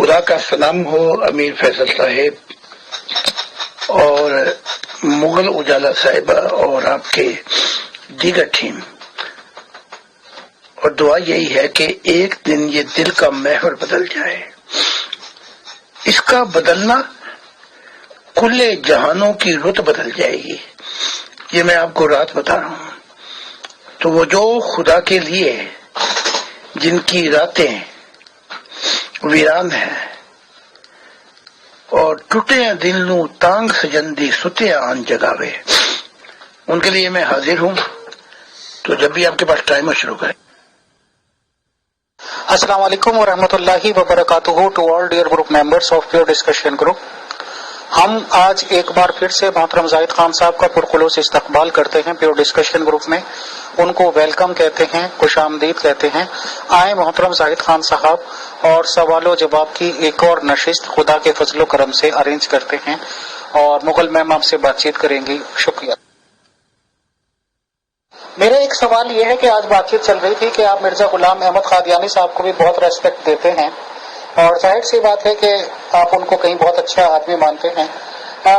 خدا کا سلام ہو امیر فیصل صاحب اور مغل اجالا صاحبہ اور آپ کے دیگر ٹیم، اور دعا یہی ہے کہ ایک دن یہ دل کا محور بدل جائے۔ اس کا بدلنا کل جہانوں کی رت بدل جائے گی۔ یہ میں آپ کو رات بتا رہا ہوں۔ تو وہ جو خدا کے لیے جن کی راتیں ویران ہیں اور ٹوٹے دل نو تانگ سجندی ستے آن جگاوے، ان کے لیے میں حاضر ہوں۔ تو جب بھی آپ کے پاس ٹائم ہو شروع کریں۔ السلام علیکم ورحمۃ اللہ وبرکاتہ to all dear group members of pure discussion group. ہم آج ایک بار پھر سے محترم زاہد خان صاحب کا پرخلوص استقبال کرتے ہیں پیور ڈسکشن گروپ میں۔ ان کو ویلکم کہتے ہیں، خوش آمدید کہتے ہیں۔ آئیں محترم زاہد خان صاحب اور سوال و جواب کی ایک اور نشست خدا کے فضل و کرم سے ارینج کرتے ہیں، اور مغل میم آپ سے بات چیت کریں گی۔ شکریہ۔ میرا ایک سوال یہ ہے کہ آج بات چیت چل رہی تھی کہ آپ مرزا غلام احمد قادیانی صاحب کو بھی بہت ریسپیکٹ دیتے ہیں، اور ظاہر سی بات ہے کہ آپ ان کو کہیں بہت اچھا آدمی مانتے ہیں،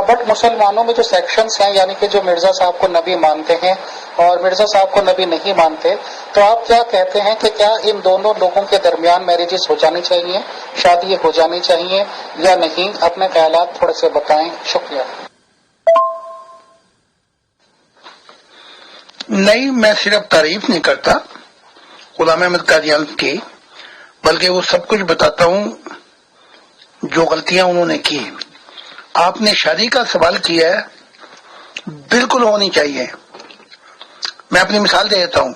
بٹ مسلمانوں میں جو سیکشنز ہیں، یعنی کہ جو مرزا صاحب کو نبی مانتے ہیں اور مرزا صاحب کو نبی نہیں مانتے، تو آپ کیا کہتے ہیں کہ کیا ان دونوں لوگوں کے درمیان میرجز ہو جانی چاہیے، شادی ہو جانی چاہیے یا نہیں؟ اپنے خیالات تھوڑے سے بتائیں۔ شکریہ۔ نہیں، میں صرف تعریف نہیں کرتا غلام احمد قادیانی کی، بلکہ وہ سب کچھ بتاتا ہوں جو غلطیاں انہوں نے کی۔ آپ نے شادی کا سوال کیا ہے، بالکل ہونی چاہیے۔ میں اپنی مثال دے دیتا ہوں۔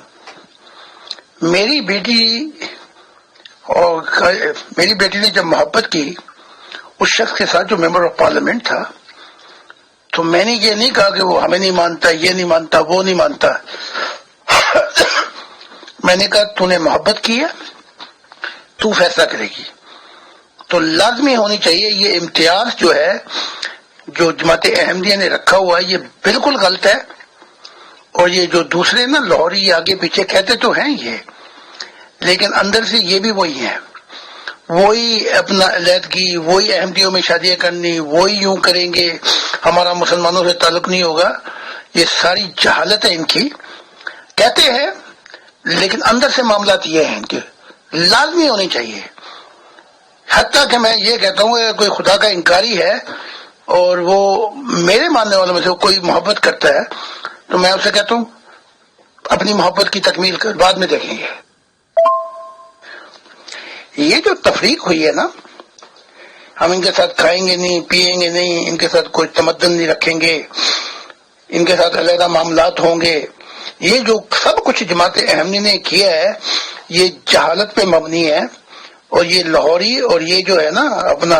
میری بیٹی نے جب محبت کی اس شخص کے ساتھ جو ممبر آف پارلیمنٹ تھا، تو میں نے یہ نہیں کہا کہ وہ ہمیں نہیں مانتا، یہ نہیں مانتا، وہ نہیں مانتا۔ میں نے کہا تو نے محبت کی ہے، تو فیصلہ کرے گی۔ تو لازمی ہونی چاہیے۔ یہ امتیاز جو ہے جو جماعت احمدیہ نے رکھا ہوا ہے، یہ بالکل غلط ہے۔ اور یہ جو دوسرے نا لاہوری آگے پیچھے کہتے تو ہیں یہ، لیکن اندر سے یہ بھی وہی ہیں، وہی اپنا علیحدگی، وہی احمدیوں میں شادیاں کرنی، وہی یوں کریں گے، ہمارا مسلمانوں سے تعلق نہیں ہوگا۔ یہ ساری جہالت ہے ان کی، کہتے ہیں لیکن اندر سے معاملات یہ ہیں ان کے۔ لازمی ہونی چاہیے۔ حتیٰ کہ میں یہ کہتا ہوں کہ کوئی خدا کا انکاری ہے اور وہ میرے ماننے والوں میں سے کوئی محبت کرتا ہے، تو میں اسے کہتا ہوں اپنی محبت کی تکمیل کر، بعد میں دیکھیں گے۔ یہ جو تفریق ہوئی ہے نا، ہم ان کے ساتھ کھائیں گے نہیں، پیئیں گے نہیں، ان کے ساتھ کوئی تمدن نہیں رکھیں گے، ان کے ساتھ علیحدہ معاملات ہوں گے، یہ جو سب کچھ جماعت احمدی نے کیا ہے یہ جہالت پہ مبنی ہے۔ اور یہ لاہوری اور یہ جو ہے نا اپنا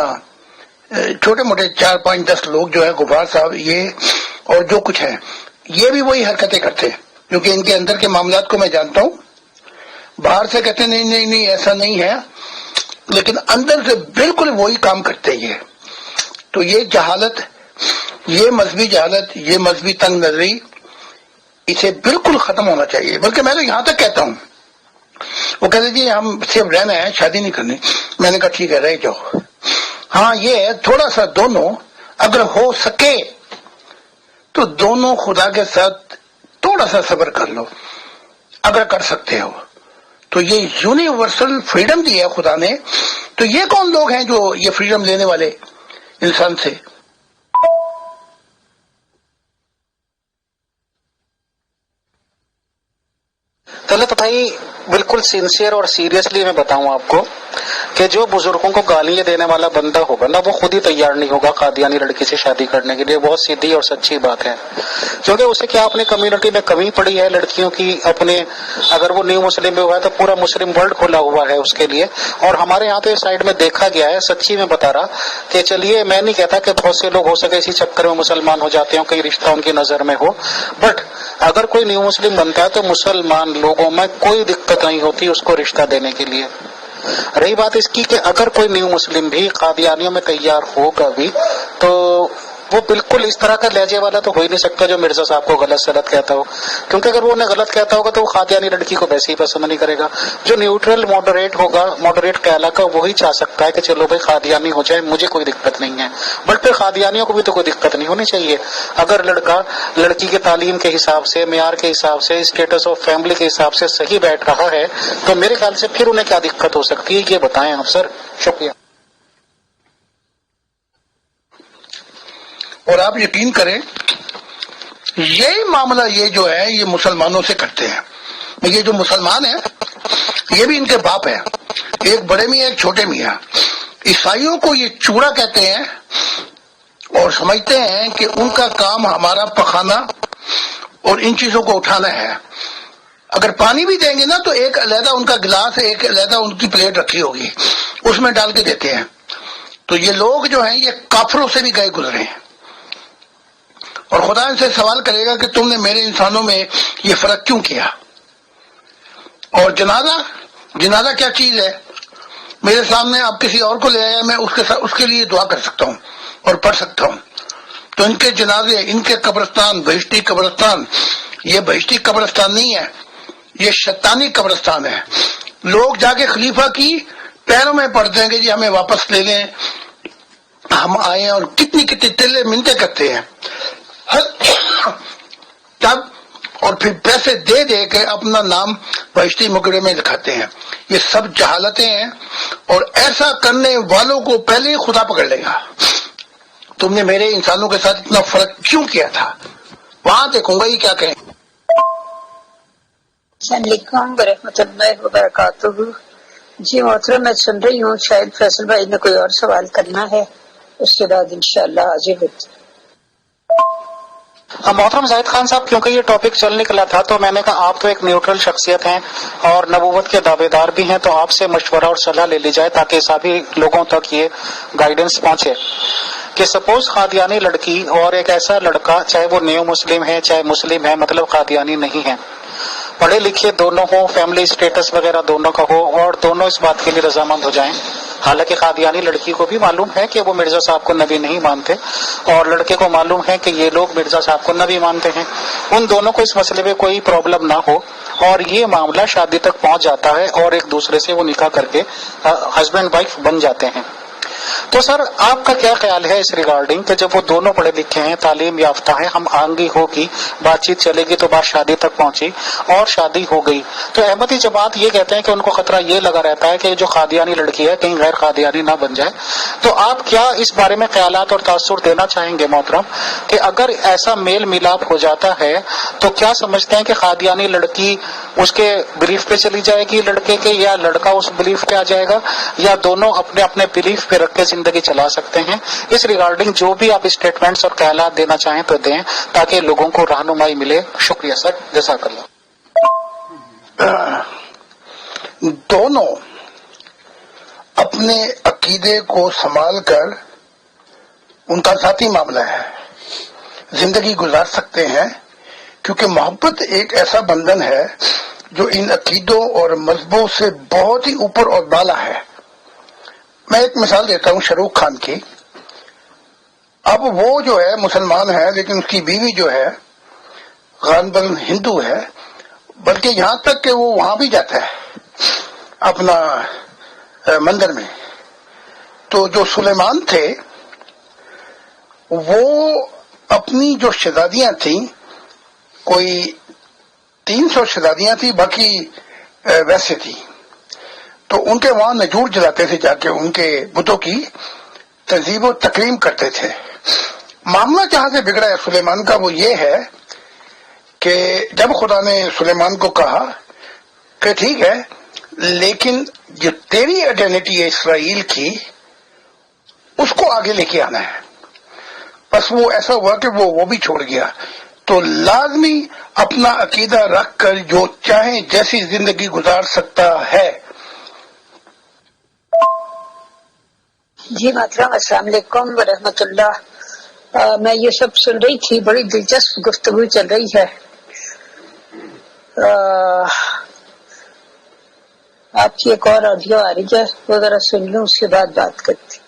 چھوٹے موٹے 4 5 10 لوگ جو ہے، غبار صاحب یہ اور جو کچھ ہے، یہ بھی وہی حرکتیں کرتے ہیں، کیونکہ ان کے اندر کے معاملات کو میں جانتا ہوں۔ باہر سے کہتے ہیں نہیں نہیں نہیں ایسا نہیں ہے، لیکن اندر سے بالکل وہی کام کرتے ہیں۔ تو یہ جہالت، یہ مذہبی جہالت، یہ مذہبی تنگ نظری، اسے بالکل ختم ہونا چاہیے۔ بلکہ میں تو یہاں تک کہتا ہوں، وہ کہتے جی ہم صرف رہنا ہے، شادی نہیں کرنی۔ میں نے کہا ٹھیک ہے، رہ جاؤ۔ ہاں یہ ہے تھوڑا سا دونوں اگر ہو سکے تو دونوں خدا کے ساتھ تھوڑا سا صبر کر لو، اگر کر سکتے ہو تو۔ یہ یونیورسل فریڈم دی ہے خدا نے، تو یہ کون لوگ ہیں جو یہ فریڈم لینے والے انسان سے؟ چلے تو بھائی بالکل سنسیئر اور سیریسلی میں بتاؤں آپ کو کہ جو بزرگوں کو گالیاں دینے والا بندہ ہوگا نا، وہ خود ہی تیار نہیں ہوگا قادیانی لڑکی سے شادی کرنے کے لیے۔ بہت سیدھی اور سچی بات ہے، کیونکہ اسے کیا اپنی کمیونٹی میں کمی پڑی ہے لڑکیوں کی اپنے، اگر وہ نیو مسلم میں ہوا ہے تو پورا مسلم ورلڈ کھلا ہوا ہے اس کے لیے۔ اور ہمارے یہاں تو اس سائڈ میں دیکھا گیا ہے، سچی میں بتا رہا کہ چلیے میں نہیں کہتا کہ بہت سے لوگ ہو سکے اسی چکر میں مسلمان ہو جاتے ہوں، کئی رشتہ ان کی نظر میں ہو، بٹ اگر کوئی نیو مسلم بنتا ہے تو مسلمان لوگوں میں کوئی دقت نہیں ہوتی اس کو رشتہ دینے کے لیے۔ رہی بات اس کی کہ اگر کوئی نیو مسلم بھی قادیانیوں میں تیار ہوگا بھی تو وہ بالکل اس طرح کا لہجے والا تو ہو ہی نہیں سکتا جو مرزا صاحب کو غلط سلط کہتا ہو، کیونکہ اگر وہ انہیں غلط کہتا ہوگا تو وہ قادیانی لڑکی کو ویسے ہی پسند نہیں کرے گا. جو نیوٹرل ماڈریٹ ہوگا، ماڈریٹ کہلا کا، وہی چاہ سکتا ہے کہ چلو بھائی قادیانی ہو جائے، مجھے کوئی دقت نہیں ہے. بٹ پھر قادیانیوں کو بھی تو کوئی دقت نہیں ہونی چاہیے. اگر لڑکا لڑکی کے تعلیم کے حساب سے، معیار کے حساب سے، اسٹیٹس آف فیملی کے حساب سے صحیح بیٹھ رہا ہے تو میرے خیال سے پھر انہیں کیا دقت ہو سکتی ہے، یہ بتائیں آپ سر. شکریہ. اور آپ یقین کریں یہی معاملہ یہ جو ہے یہ مسلمانوں سے کرتے ہیں. یہ جو مسلمان ہیں یہ بھی ان کے باپ ہیں، ایک بڑے میاں ایک چھوٹے میاں. عیسائیوں کو یہ چوڑا کہتے ہیں اور سمجھتے ہیں کہ ان کا کام ہمارا پخانا اور ان چیزوں کو اٹھانا ہے. اگر پانی بھی دیں گے نا تو ایک علیحدہ ان کا گلاس، ایک علیحدہ ان کی پلیٹ رکھی ہوگی، اس میں ڈال کے دیتے ہیں. تو یہ لوگ جو ہیں یہ کافروں سے بھی گئے گزرے ہیں. اور خدا ان سے سوال کرے گا کہ تم نے میرے انسانوں میں یہ فرق کیوں کیا. اور جنازہ کیا چیز ہے؟ میرے سامنے آپ کسی اور کو لے آیا، میں اس کے لیے دعا کر سکتا ہوں اور پڑھ سکتا ہوں. تو ان کے جنازے، ان کے قبرستان، بہشتی قبرستان، یہ بہشتی قبرستان نہیں ہے، یہ شیطانی قبرستان ہے. لوگ جا کے خلیفہ کی پیروں میں پڑتے ہیں کہ جی ہمیں واپس لے لیں، ہم آئے، اور کتنی کتنی تلے منتیں کرتے ہیں تب، اور پھر پیسے دے دے کے اپنا نام بہشتی مقبرے میں لکھاتے ہیں. یہ سب جہالتیں ہیں، اور ایسا کرنے والوں کو پہلے ہی خدا پکڑ لے گا. تم نے میرے انسانوں کے ساتھ اتنا فرق کیوں کیا تھا؟ وہاں دیکھوں گا یہ کیا کہیں. السلام علیکم ورحمۃ اللہ وبرکاتہ. جی محترم، میں سن رہی ہوں، شاید فیصل بھائی نے کوئی اور سوال کرنا ہے، اس کے بعد انشاءاللہ حاضر ہوتے. محترم زاہد خان صاحب، کیونکہ یہ ٹاپک چل نکلا تھا تو میں نے کہا آپ تو ایک نیوٹرل شخصیت ہیں اور نبوت کے دعوے دار بھی ہیں، تو آپ سے مشورہ اور صلاح لے لی جائے تاکہ سبھی لوگوں تک یہ گائیڈنس پہنچے کہ سپوز قادیانی لڑکی اور ایک ایسا لڑکا، چاہے وہ نیو مسلم ہے چاہے مسلم ہے، مطلب قادیانی نہیں ہے، پڑھے لکھے دونوں ہوں، فیملی اسٹیٹس وغیرہ دونوں کا ہو، اور دونوں اس بات کے لیے رضامند ہو جائیں. حالانکہ قادیانی لڑکی کو بھی معلوم ہے کہ وہ مرزا صاحب کو نبی نہیں مانتے، اور لڑکے کو معلوم ہے کہ یہ لوگ مرزا صاحب کو نبی مانتے ہیں. ان دونوں کو اس مسئلے میں کوئی پرابلم نہ ہو اور یہ معاملہ شادی تک پہنچ جاتا ہے اور ایک دوسرے سے وہ نکاح کر کے ہسبینڈ وائف بن جاتے ہیں. تو سر آپ کا کیا خیال ہے اس ریگارڈنگ کہ جب وہ دونوں پڑھے لکھے ہیں، تعلیم یافتہ ہیں، ہم آنگی ہوگی، بات چیت چلے گی تو بات شادی تک پہنچی اور شادی ہو گئی، تو احمدی جماعت یہ کہتے ہیں کہ ان کو خطرہ یہ لگا رہتا ہے کہ جو قادیانی لڑکی ہے کہیں غیر قادیانی نہ بن جائے. تو آپ کیا اس بارے میں خیالات اور تاثر دینا چاہیں گے محترم کہ اگر ایسا میل ملاپ ہو جاتا ہے تو کیا سمجھتے ہیں کہ قادیانی لڑکی اس کے بلیف پہ چلی جائے گی لڑکے کے، یا لڑکا اس بلیف پہ آ جائے گا، یا دونوں اپنے اپنے بلیف پہ رکھ کے زندگی چلا سکتے ہیں؟ اس ریگارڈنگ جو بھی آپ اسٹیٹمنٹس اور خیالات دینا چاہیں تو دیں تاکہ لوگوں کو رہنمائی ملے. شکریہ سر، جزاک اللہ. دونوں اپنے عقیدے کو سنبھال کر، ان کا ذاتی معاملہ ہے، زندگی گزار سکتے ہیں، کیونکہ محبت ایک ایسا بندھن ہے جو ان عقیدوں اور مذہبوں سے بہت ہی اوپر اور بالا ہے. میں ایک مثال دیتا ہوں شاہ رخ خان کی. اب وہ جو ہے مسلمان ہے لیکن اس کی بیوی جو ہے غالباً ہندو ہے، بلکہ یہاں تک کہ وہ وہاں بھی جاتا ہے اپنا مندر میں. تو جو سلیمان تھے وہ اپنی جو شہزادیاں تھیں، کوئی 300 شہزادیاں تھیں، باقی ویسے تھی، تو ان کے وہاں نجور جلاتے تھے، جا کے ان کے بتوں کی تہذیب و تکریم کرتے تھے. معاملہ جہاں سے بگڑا ہے سلیمان کا وہ یہ ہے کہ جب خدا نے سلیمان کو کہا کہ ٹھیک ہے لیکن جو تیری آئیڈینٹی ہے اسرائیل کی اس کو آگے لے کے آنا ہے، بس وہ ایسا ہوا کہ وہ بھی چھوڑ گیا. تو لازمی اپنا عقیدہ رکھ کر جو چاہے جیسی زندگی گزار سکتا ہے. جی محترم، السلام علیکم ورحمۃ اللہ. میں یہ سب سن رہی تھی، بڑی دلچسپ گفتگو چل رہی ہے. آپ کی ایک اور آڈیو آ رہی ہے، وہ ذرا سن لوں، اس کے بعد بات کرتی.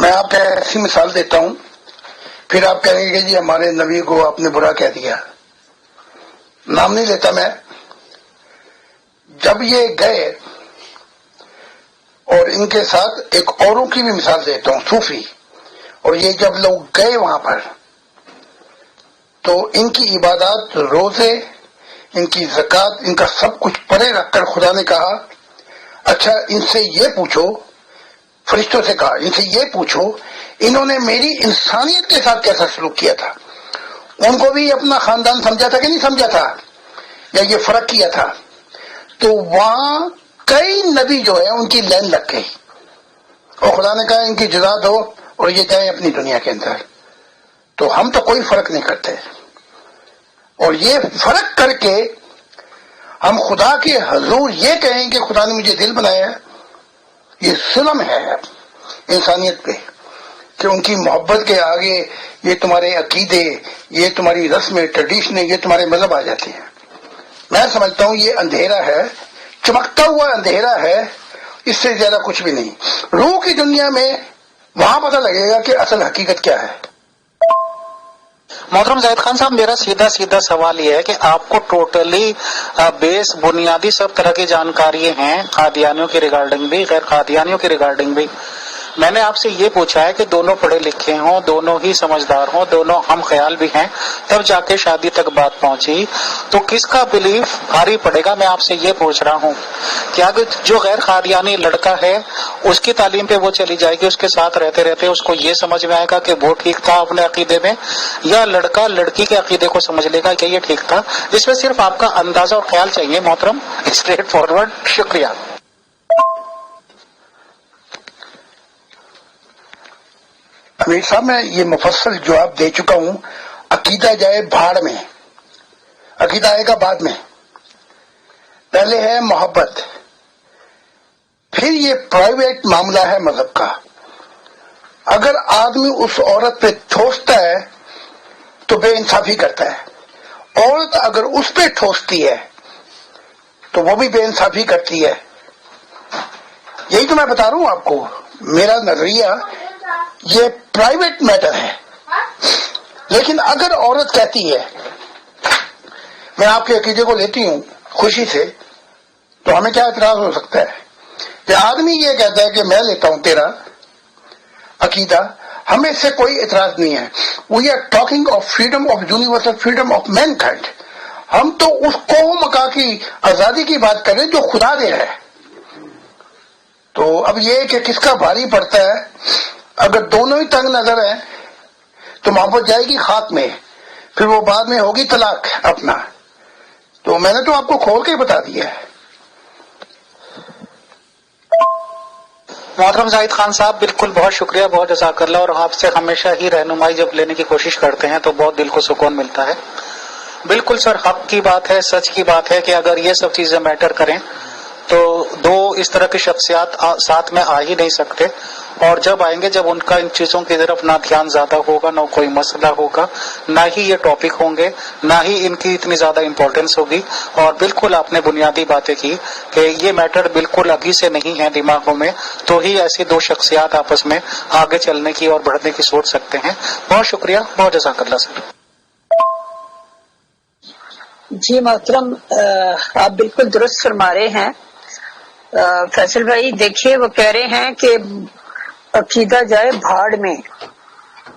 میں آپ کو ایسی مثال دیتا ہوں، پھر آپ کہیں گے کہ جی ہمارے نبی کو آپ نے برا کہہ دیا. نام نہیں لیتا میں. جب یہ گئے، اور ان کے ساتھ ایک اوروں کی بھی مثال دیتا ہوں، صوفی، اور یہ جب لوگ گئے وہاں پر تو ان کی عبادات، روزے، ان کی زکوٰۃ، ان کا سب کچھ پرے رکھ کر خدا نے کہا اچھا ان سے یہ پوچھو، فرشتوں سے کہا ان سے یہ پوچھو انہوں نے میری انسانیت کے ساتھ کیسا سلوک کیا تھا. ان کو بھی اپنا خاندان سمجھا تھا کہ نہیں سمجھا تھا، یا یہ فرق کیا تھا؟ تو وہاں کئی نبی جو ہے ان کی لائن لگ گئی، اور خدا نے کہا ان کی جزا دو اور یہ جائیں اپنی دنیا کے اندر. تو ہم تو کوئی فرق نہیں کرتے، اور یہ فرق کر کے ہم خدا کے حضور یہ کہیں کہ خدا نے مجھے دل بنایا، یہ ظلم ہے انسانیت پہ، کہ ان کی محبت کے آگے یہ تمہارے عقیدے، یہ تمہاری رسمیں، ٹریڈیشنیں، یہ تمہارے مذہب آ جاتے ہیں. میں سمجھتا ہوں یہ اندھیرا ہے، چمکتا ہوا اندھیرا ہے، اس سے زیادہ کچھ بھی نہیں. روح کی دنیا میں وہاں پتہ لگے گا کہ اصل حقیقت کیا ہے. محترم زاہد خان صاحب، میرا سیدھا سوال یہ ہے کہ آپ کو ٹوٹلی بیس بنیادی سب طرح کی جانکاری ہیں، قادیانیوں کی ریگارڈنگ بھی، غیر قادیانیوں کی ریگارڈنگ بھی. میں نے آپ سے یہ پوچھا ہے کہ دونوں پڑھے لکھے ہوں، دونوں ہی سمجھدار ہوں، دونوں ہم خیال بھی ہیں، تب جا کے شادی تک بات پہنچی، تو کس کا بلیف بھاری پڑے گا؟ میں آپ سے یہ پوچھ رہا ہوں کہ اگر جو غیر قادیانی لڑکا ہے اس کی تعلیم پہ وہ چلی جائے گی، اس کے ساتھ رہتے رہتے اس کو یہ سمجھ میں آئے گا کہ وہ ٹھیک تھا اپنے عقیدے میں، یا لڑکا لڑکی کے عقیدے کو سمجھ لے گا کہ یہ ٹھیک تھا؟ اس میں صرف آپ کا اندازہ اور خیال چاہیے محترم، اسٹریٹ فارورڈ. شکریہ. امیر صاحب میں یہ مفصل جواب دے چکا ہوں. عقیدہ جائے بھاڑ میں، عقیدہ آئے گا بعد میں. پہلے ہے محبت، پھر یہ پرائیویٹ معاملہ ہے مذہب کا. اگر آدمی اس عورت پہ ٹھوستا ہے تو بے انصافی کرتا ہے، عورت اگر اس پہ ٹھوستی ہے تو وہ بھی بے انصافی کرتی ہے. یہی تو میں بتا رہا ہوں آپ کو. میرا نظریہ یہ پرائیویٹ میٹر ہے. لیکن اگر عورت کہتی ہے میں آپ کے عقیدے کو لیتی ہوں خوشی سے، تو ہمیں کیا اعتراض ہو سکتا ہے؟ کہ آدمی یہ کہتا ہے کہ میں لیتا ہوں تیرا عقیدہ، ہمیں اس سے کوئی اعتراض نہیں ہے. We are talking of freedom of universal freedom of mankind. ہم تو اس قوم کا کی آزادی کی بات کر رہے ہیں جو خدا دے رہا ہے. تو اب یہ کہ کس کا بھاری پڑتا ہے، اگر دونوں ہی تنگ نظر ہیں تو محبت جائے گی خاک میں، پھر وہ بعد میں ہوگی طلاق اپنا. تو میں نے تو آپ کو کھول کے بتا دیا ہے. محترم زاہد خان صاحب، بالکل بہت شکریہ، بہت جزاک اللہ. اور آپ سے ہمیشہ ہی رہنمائی جب لینے کی کوشش کرتے ہیں تو بہت دل کو سکون ملتا ہے. بالکل سر، حق کی بات ہے، سچ کی بات ہے کہ اگر یہ سب چیزیں میٹر کریں تو دو اس طرح کی شخصیات ساتھ میں آ ہی نہیں سکتے. اور جب آئیں گے، جب ان کا ان چیزوں کی طرف نہ دھیان زیادہ ہوگا، نہ کوئی مسئلہ ہوگا، نہ ہی یہ ٹاپک ہوں گے، نہ ہی ان کی اتنی زیادہ امپورٹنس ہوگی. اور بالکل آپ نے بنیادی باتیں کی کہ یہ میٹر بالکل ابھی سے نہیں ہے دماغوں میں، تو ہی ایسی دو شخصیات آپس میں آگے چلنے کی اور بڑھنے کی سوچ سکتے ہیں. بہت شکریہ، بہت جزاک اللہ سر. جی محترم، آپ بالکل درست فرما رہے ہیں. فیصل بھائی دیکھیے، وہ کہہ رہے ہیں کہ عقیدہ جائے بھاڑ میں،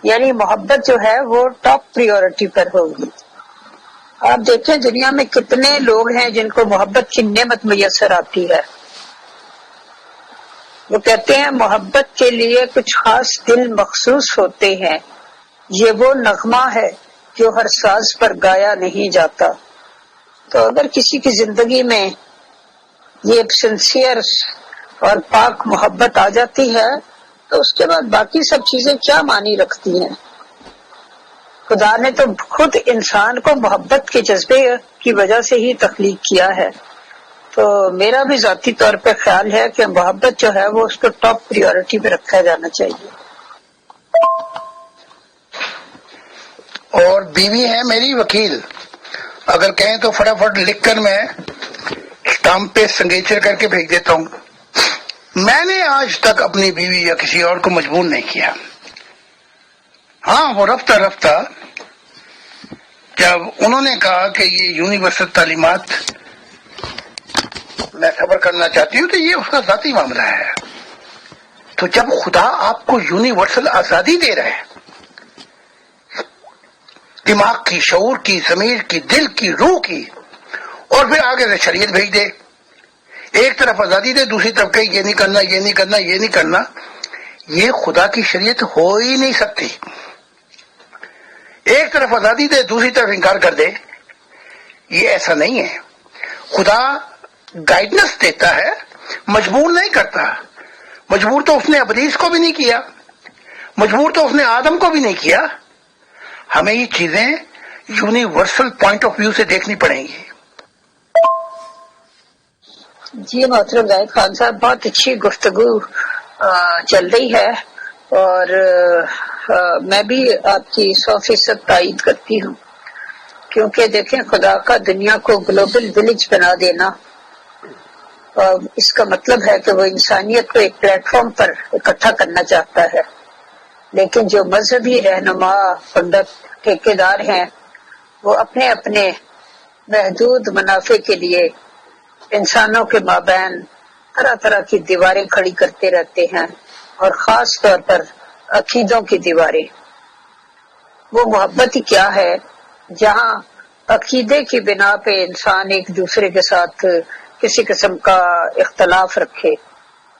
یعنی محبت جو ہے وہ ٹاپ پریورٹی پر ہوگی. آپ دیکھیں دنیا میں کتنے لوگ ہیں جن کو محبت کی نعمت میسر آتی ہے. وہ کہتے ہیں محبت کے لیے کچھ خاص دل مخصوص ہوتے ہیں، یہ وہ نغمہ ہے جو ہر ساز پر گایا نہیں جاتا. تو اگر کسی کی زندگی میں یہ سنسیئر اور پاک محبت آ جاتی ہے تو اس کے بعد باقی سب چیزیں کیا معنی رکھتی ہیں. خدا نے تو خود انسان کو محبت کے جذبے کی وجہ سے ہی تخلیق کیا ہے. تو میرا بھی ذاتی طور پہ خیال ہے کہ محبت جو ہے وہ اس کو ٹاپ پریورٹی پہ رکھا جانا چاہیے. اور بیوی ہے میری وکیل، اگر کہیں تو فٹافٹ لکھ کر میں اسٹامپ پہ سنگیچر کر کے بھیج دیتا ہوں. میں نے آج تک اپنی بیوی یا کسی اور کو مجبور نہیں کیا. ہاں، وہ رفتہ رفتہ جب انہوں نے کہا کہ یہ یونیورسل تعلیمات میں صبر کرنا چاہتی ہوں تو یہ اس کا ذاتی معاملہ ہے. تو جب خدا آپ کو یونیورسل آزادی دے رہا ہے، دماغ کی، شعور کی، ضمیر کی، دل کی، روح کی، اور پھر آگے سے شریعت بھیج دے، ایک طرف آزادی دے، دوسری طرف کہ یہ نہیں کرنا، یہ نہیں کرنا، یہ نہیں کرنا، یہ خدا کی شریعت ہو ہی نہیں سکتی. ایک طرف آزادی دے، دوسری طرف انکار کر دے، یہ ایسا نہیں ہے. خدا گائیڈنس دیتا ہے، مجبور نہیں کرتا. مجبور تو اس نے ابلیس کو بھی نہیں کیا، مجبور تو اس نے آدم کو بھی نہیں کیا. ہمیں یہ چیزیں یونیورسل پوائنٹ آف ویو سے دیکھنی پڑیں گی. جی محترم زاہد خان صاحب، بہت اچھی گفتگو چل رہی ہے، اور میں بھی آپ کی 100% تائید کرتی ہوں. کیونکہ دیکھیں، خدا کا دنیا کو گلوبل ولیج بنا دینا، اس کا مطلب ہے کہ وہ انسانیت کو ایک پلیٹ فارم پر اکٹھا کرنا چاہتا ہے. لیکن جو مذہبی رہنما، پنڈت، ٹھیکیدار ہیں، وہ اپنے اپنے محدود منافع کے لیے انسانوں کے مابین طرح طرح کی دیواریں کھڑی کرتے رہتے ہیں، اور خاص طور پر عقیدوں کی دیواریں. وہ محبت ہی کیا ہے جہاں عقیدے کی بنا پہ انسان ایک دوسرے کے ساتھ کسی قسم کا اختلاف رکھے؟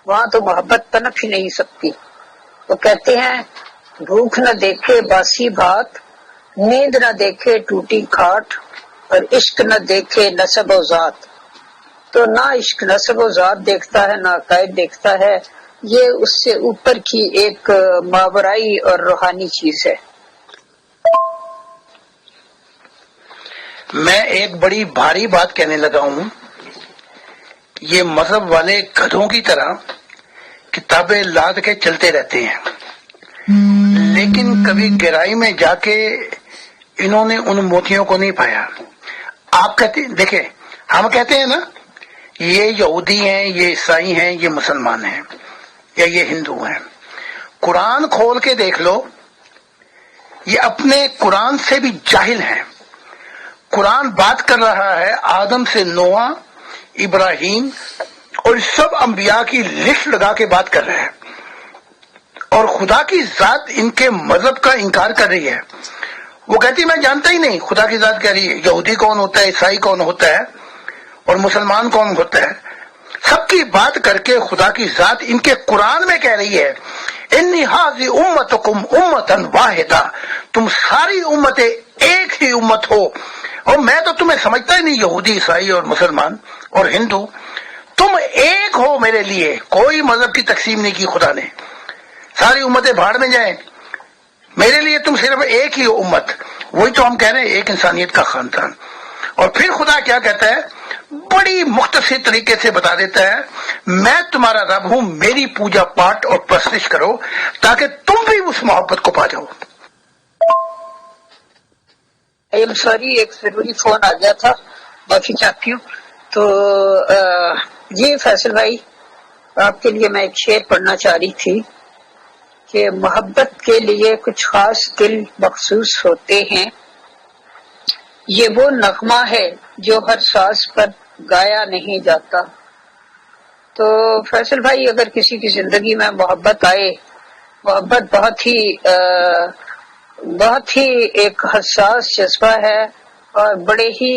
وہاں تو محبت پنپ ہی نہیں سکتی. وہ کہتے ہیں، بھوک نہ دیکھے باسی بھات، نیند نہ دیکھے ٹوٹی کھاٹ، اور عشق نہ دیکھے نسب و ذات. تو نہ عشق نسب و ذات دیکھتا ہے، نہ عقائد دیکھتا ہے. یہ اس سے اوپر کی ایک ماورائی اور روحانی چیز ہے. میں ایک بڑی بھاری بات کہنے لگا ہوں. یہ مذہب والے گدھوں کی طرح کتابیں لاد کے چلتے رہتے ہیں، لیکن کبھی گہرائی میں جا کے انہوں نے ان موتیوں کو نہیں پایا. آپ کہتے دیکھیں، ہم کہتے ہیں نا، یہ یہودی ہیں، یہ عیسائی ہیں، یہ مسلمان ہیں، یا یہ ہندو ہیں. قرآن کھول کے دیکھ لو، یہ اپنے قرآن سے بھی جاہل ہیں. قرآن بات کر رہا ہے آدم سے نوح، ابراہیم اور سب انبیاء کی لسٹ لگا کے بات کر رہا ہے، اور خدا کی ذات ان کے مذہب کا انکار کر رہی ہے. وہ کہتی میں جانتا ہی نہیں. خدا کی ذات کہہ رہی ہے یہودی کون ہوتا ہے، عیسائی کون ہوتا ہے، اور مسلمان کون ہوتا ہے. سب کی بات کر کے خدا کی ذات ان کے قرآن میں کہہ رہی ہے، انی ھذی امتکم امۃ واحدہ، تم ساری امتیں ایک ہی امت ہو، اور میں تو تمہیں سمجھتا ہی نہیں یہودی، عیسائی اور مسلمان اور ہندو. تم ایک ہو میرے لیے. کوئی مذہب کی تقسیم نہیں کی خدا نے. ساری امتیں بھاڑ میں جائیں، میرے لیے تم صرف ایک ہی ہو امت. وہی تو ہم کہہ رہے ہیں، ایک انسانیت کا خاندان. اور پھر خدا کیا کہتا ہے، بڑی مختصر طریقے سے بتا دیتا ہے، میں تمہارا رب ہوں، میری پوجا پاٹ اور پرستش کرو تاکہ تم بھی اس محبت کو پا جاؤ. سوری، ایک ضروری فون آ گیا تھا، معافی چاہتی ہوں. تو جی فیصل بھائی، آپ کے لیے میں ایک شعر پڑھنا چاہ رہی تھی کہ محبت کے لیے کچھ خاص دل مخصوص ہوتے ہیں، یہ وہ نغمہ ہے جو ہر ساز پر گایا نہیں جاتا. تو فیصل بھائی، اگر کسی کی زندگی میں محبت آئے، محبت بہت ہی ایک حساس جذبہ ہے، اور بڑے ہی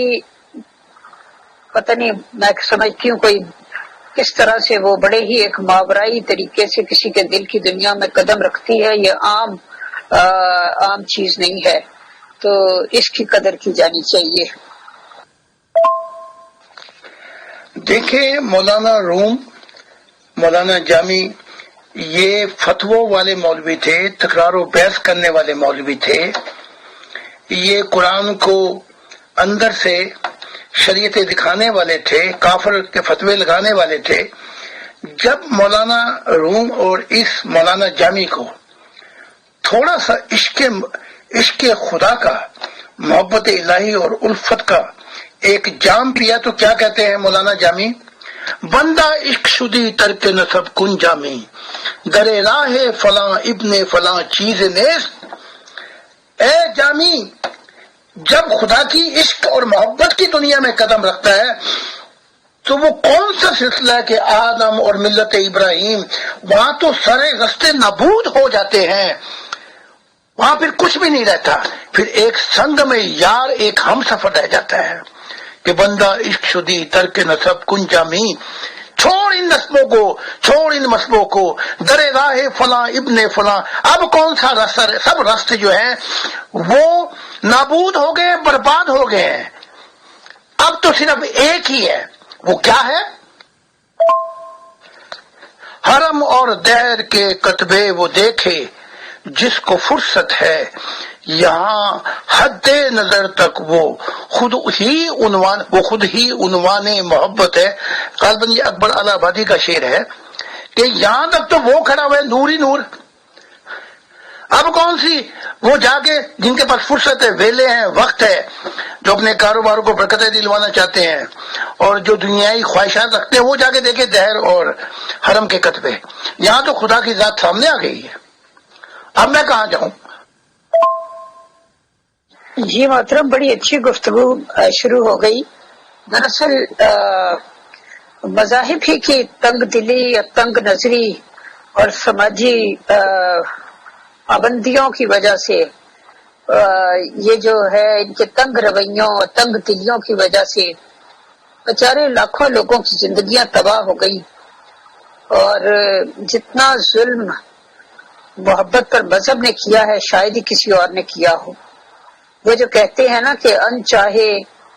پتہ نہیں، میں سمجھتی ہوں کوئی کس طرح سے وہ بڑے ہی ایک ماورائی طریقے سے کسی کے دل کی دنیا میں قدم رکھتی ہے. یہ عام چیز نہیں ہے، تو اس کی قدر کی جانی چاہیے. دیکھیں، مولانا روم، مولانا جامی، یہ فتووں والے مولوی تھے، تکرار و بحث کرنے والے مولوی تھے. یہ قرآن کو اندر سے شریعتیں دکھانے والے تھے، کافر کے فتوے لگانے والے تھے. جب مولانا روم اور اس مولانا جامی کو تھوڑا سا عشق خدا کا، محبت الہی اور الفت کا ایک جام پیا تو کیا کہتے ہیں مولانا جامی، بندہ عشق شدی ترک نسب کن جامی، درے راہ فلاں ابن فلاں چیز نیست۔ اے جامی، جب خدا کی عشق اور محبت کی دنیا میں قدم رکھتا ہے تو وہ کون سا سلسلہ ہے کہ آدم اور ملت ابراہیم، وہاں تو سارے رستے نابود ہو جاتے ہیں، وہاں پھر کچھ بھی نہیں رہتا، پھر ایک سنگ میں یار، ایک ہم سفر رہ جاتا ہے کہ بندہ عشق شدی ترک نسب کن جامی، چھوڑ ان نسبوں کو، چھوڑ ان مسبوں کو، درے راہ فلاں ابن فلاں۔ اب کون سا راستہ؟ سب راستے جو ہیں وہ نابود ہو گئے، برباد ہو گئے ہیں، اب تو صرف ایک ہی ہے، وہ کیا ہے؟ حرم اور دہر کے کتبے وہ دیکھے جس کو فرصت ہے، یہاں حد نظر تک وہ خود ہی عنوان محبت ہے۔ غالباً یہ اکبر الہ آبادی کا شعر ہے کہ یہاں تک تو وہ کھڑا ہوا ہے، نور ہی نور، اب کون سی وہ جا کے جن کے پاس فرصت ہے، ویلے ہیں، وقت ہے، جو اپنے کاروباروں کو برکتیں دلوانا چاہتے ہیں اور جو دنیائی خواہشات رکھتے ہیں، وہ جا کے دیکھے دہر اور حرم کے کتبے، یہاں تو خدا کی ذات سامنے آ گئی ہے، اب میں کہاں جاؤں؟ جی محترم، بڑی اچھی گفتگو شروع ہو گئی۔ دراصل مذاہب ہی کی تنگ دلی یا تنگ نظری اور سماجی پابندیوں کی وجہ سے، یہ جو ہے ان کے تنگ رویوں اور تنگ دلیوں کی وجہ سے بیچارے لاکھوں لوگوں کی زندگیاں تباہ ہو گئی، اور جتنا ظلم محبت پر مذہب نے کیا ہے شاید ہی کسی اور نے کیا ہو۔ وہ جو کہتے ہیں نا کہ ان چاہے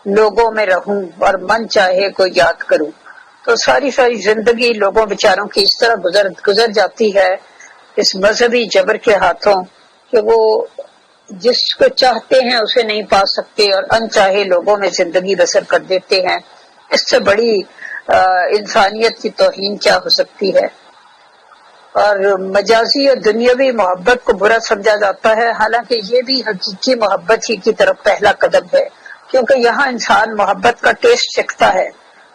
لوگوں میں رہوں اور من چاہے کو یاد کروں، تو ساری زندگی لوگوں بیچاروں کی اس طرح گزر جاتی ہے اس مذہبی جبر کے ہاتھوں کہ وہ جس کو چاہتے ہیں اسے نہیں پا سکتے اور ان چاہے لوگوں میں زندگی بسر کر دیتے ہیں۔ اس سے بڑی انسانیت کی توہین کیا ہو سکتی ہے؟ اور مجازی اور دنیاوی محبت کو برا سمجھا جاتا ہے، حالانکہ یہ بھی حقیقی محبت ہی کی طرف پہلا قدم ہے، کیونکہ یہاں انسان محبت کا ٹیسٹ چکھتا ہے،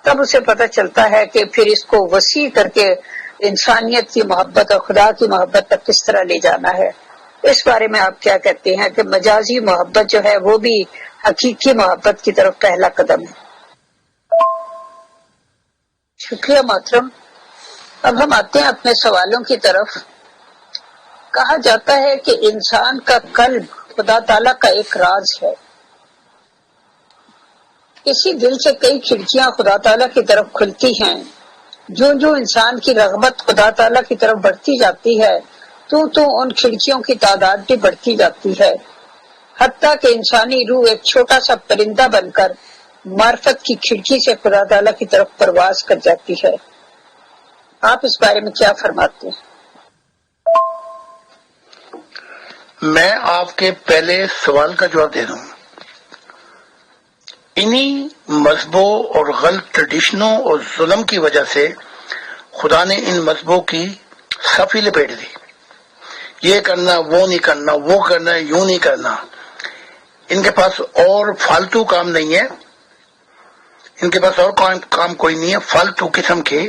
تب اسے پتہ چلتا ہے کہ پھر اس کو وسیع کر کے انسانیت کی محبت اور خدا کی محبت تک کس طرح لے جانا ہے۔ اس بارے میں آپ کیا کہتے ہیں کہ مجازی محبت جو ہے وہ بھی حقیقی محبت کی طرف پہلا قدم ہے؟ شکریہ محترم۔ اب ہم آتے ہیں اپنے سوالوں کی طرف۔ کہا جاتا ہے کہ انسان کا قلب خدا تعالیٰ کا ایک راز ہے۔ اسی دل سے کئی کھڑکیاں خدا تعالیٰ کی طرف کھلتی ہیں۔ جو انسان کی رغبت خدا تعالیٰ کی طرف بڑھتی جاتی ہے تو ان کھڑکیوں کی تعداد بھی بڑھتی جاتی ہے، حتیٰ کہ انسانی روح ایک چھوٹا سا پرندہ بن کر معرفت کی کھڑکی سے خدا تعالیٰ کی طرف پرواز کر جاتی ہے۔ آپ اس بارے میں کیا فرماتے ہیں؟ میں آپ کے پہلے سوال کا جواب دے رہا ہوں۔ انہی مذہبوں اور غلط ٹریڈیشنوں اور ظلم کی وجہ سے خدا نے ان مذہبوں کی صفی لپیٹ دی، یہ کرنا، وہ نہیں کرنا، وہ کرنا، یوں نہیں کرنا۔ ان کے پاس اور فالتو کام نہیں ہے، ان کے پاس اور کام کوئی نہیں ہے، فالتو قسم کے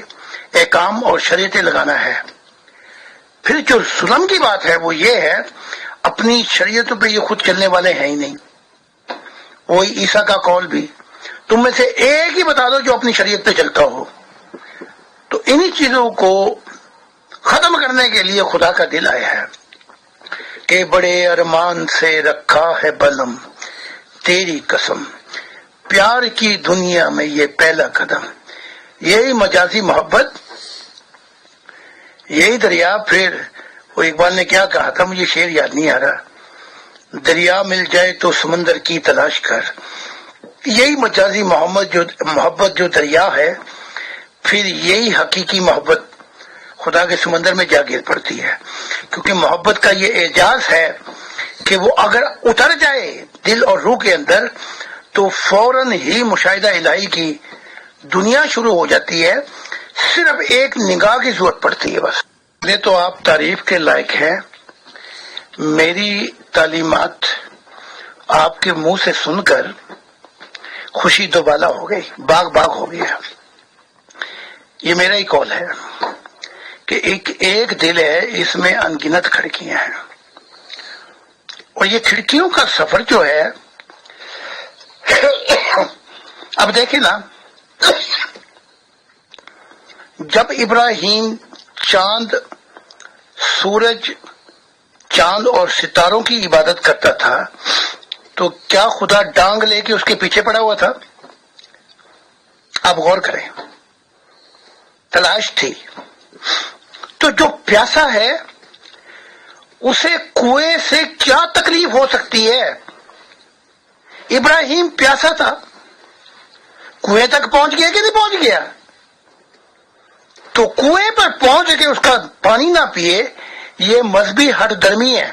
احکام اور شریعتیں لگانا ہے۔ پھر جو ظلم کی بات ہے وہ یہ ہے، اپنی شریعتوں پہ یہ خود چلنے والے ہیں ہی نہیں۔ وہی عیسیٰ کا قول بھی، تم میں سے ایک ہی بتا دو جو اپنی شریعت پہ چلتا ہو۔ تو انہی چیزوں کو ختم کرنے کے لیے خدا کا دل آیا ہے کہ بڑے ارمان سے رکھا ہے بلم تیری قسم، پیار کی دنیا میں یہ پہلا قدم۔ یہی مجازی محبت، یہی دریا۔ پھر وہ اقبال نے کیا کہا تھا، مجھے شعر یاد نہیں آ رہا، دریا مل جائے تو سمندر کی تلاش کر۔ یہی مجازی محبت جو دریا ہے، پھر یہی حقیقی محبت خدا کے سمندر میں جا گر پڑتی ہے، کیونکہ محبت کا یہ اعجاز ہے کہ وہ اگر اتر جائے دل اور روح کے اندر تو فوراً ہی مشاہدہ الہی کی دنیا شروع ہو جاتی ہے، صرف ایک نگاہ کی ضرورت پڑتی ہے بس۔ یہ تو آپ تعریف کے لائق ہیں، میری تعلیمات آپ کے منہ سے سن کر خوشی دوبالا ہو گئی، باغ ہو گیا۔ یہ میرا ہی قول ہے کہ ایک دل ہے، اس میں انگنت کھڑکیاں ہیں، اور یہ کھڑکیوں کا سفر جو ہے، اب دیکھیں نا، جب ابراہیم چاند، سورج، چاند اور ستاروں کی عبادت کرتا تھا تو کیا خدا ڈانگ لے کے اس کے پیچھے پڑا ہوا تھا؟ آپ غور کریں، تلاش تھی۔ تو جو پیاسا ہے اسے کنویں سے کیا تکلیف ہو سکتی ہے؟ ابراہیم پیاسا تھا، کنویں تک پہنچ گیا کہ نہیں پہنچ گیا؟ تو کنویں پر پہنچ کے اس کا پانی نہ پیے، یہ مذہبی ہٹ درمی ہے۔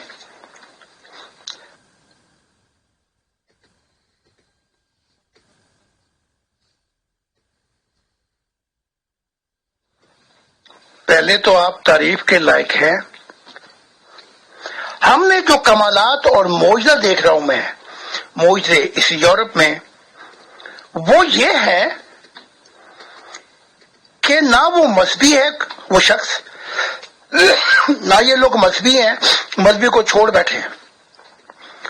پہلے تو آپ تعریف کے لائق ہیں۔ ہم نے جو کمالات اور معجزہ دیکھ رہا ہوں میں، معجزے اس یورپ میں، وہ یہ ہے کہ نہ وہ مذہبی ہے وہ شخص، نہ یہ لوگ مذہبی ہیں، مذہبی کو چھوڑ بیٹھے ہیں،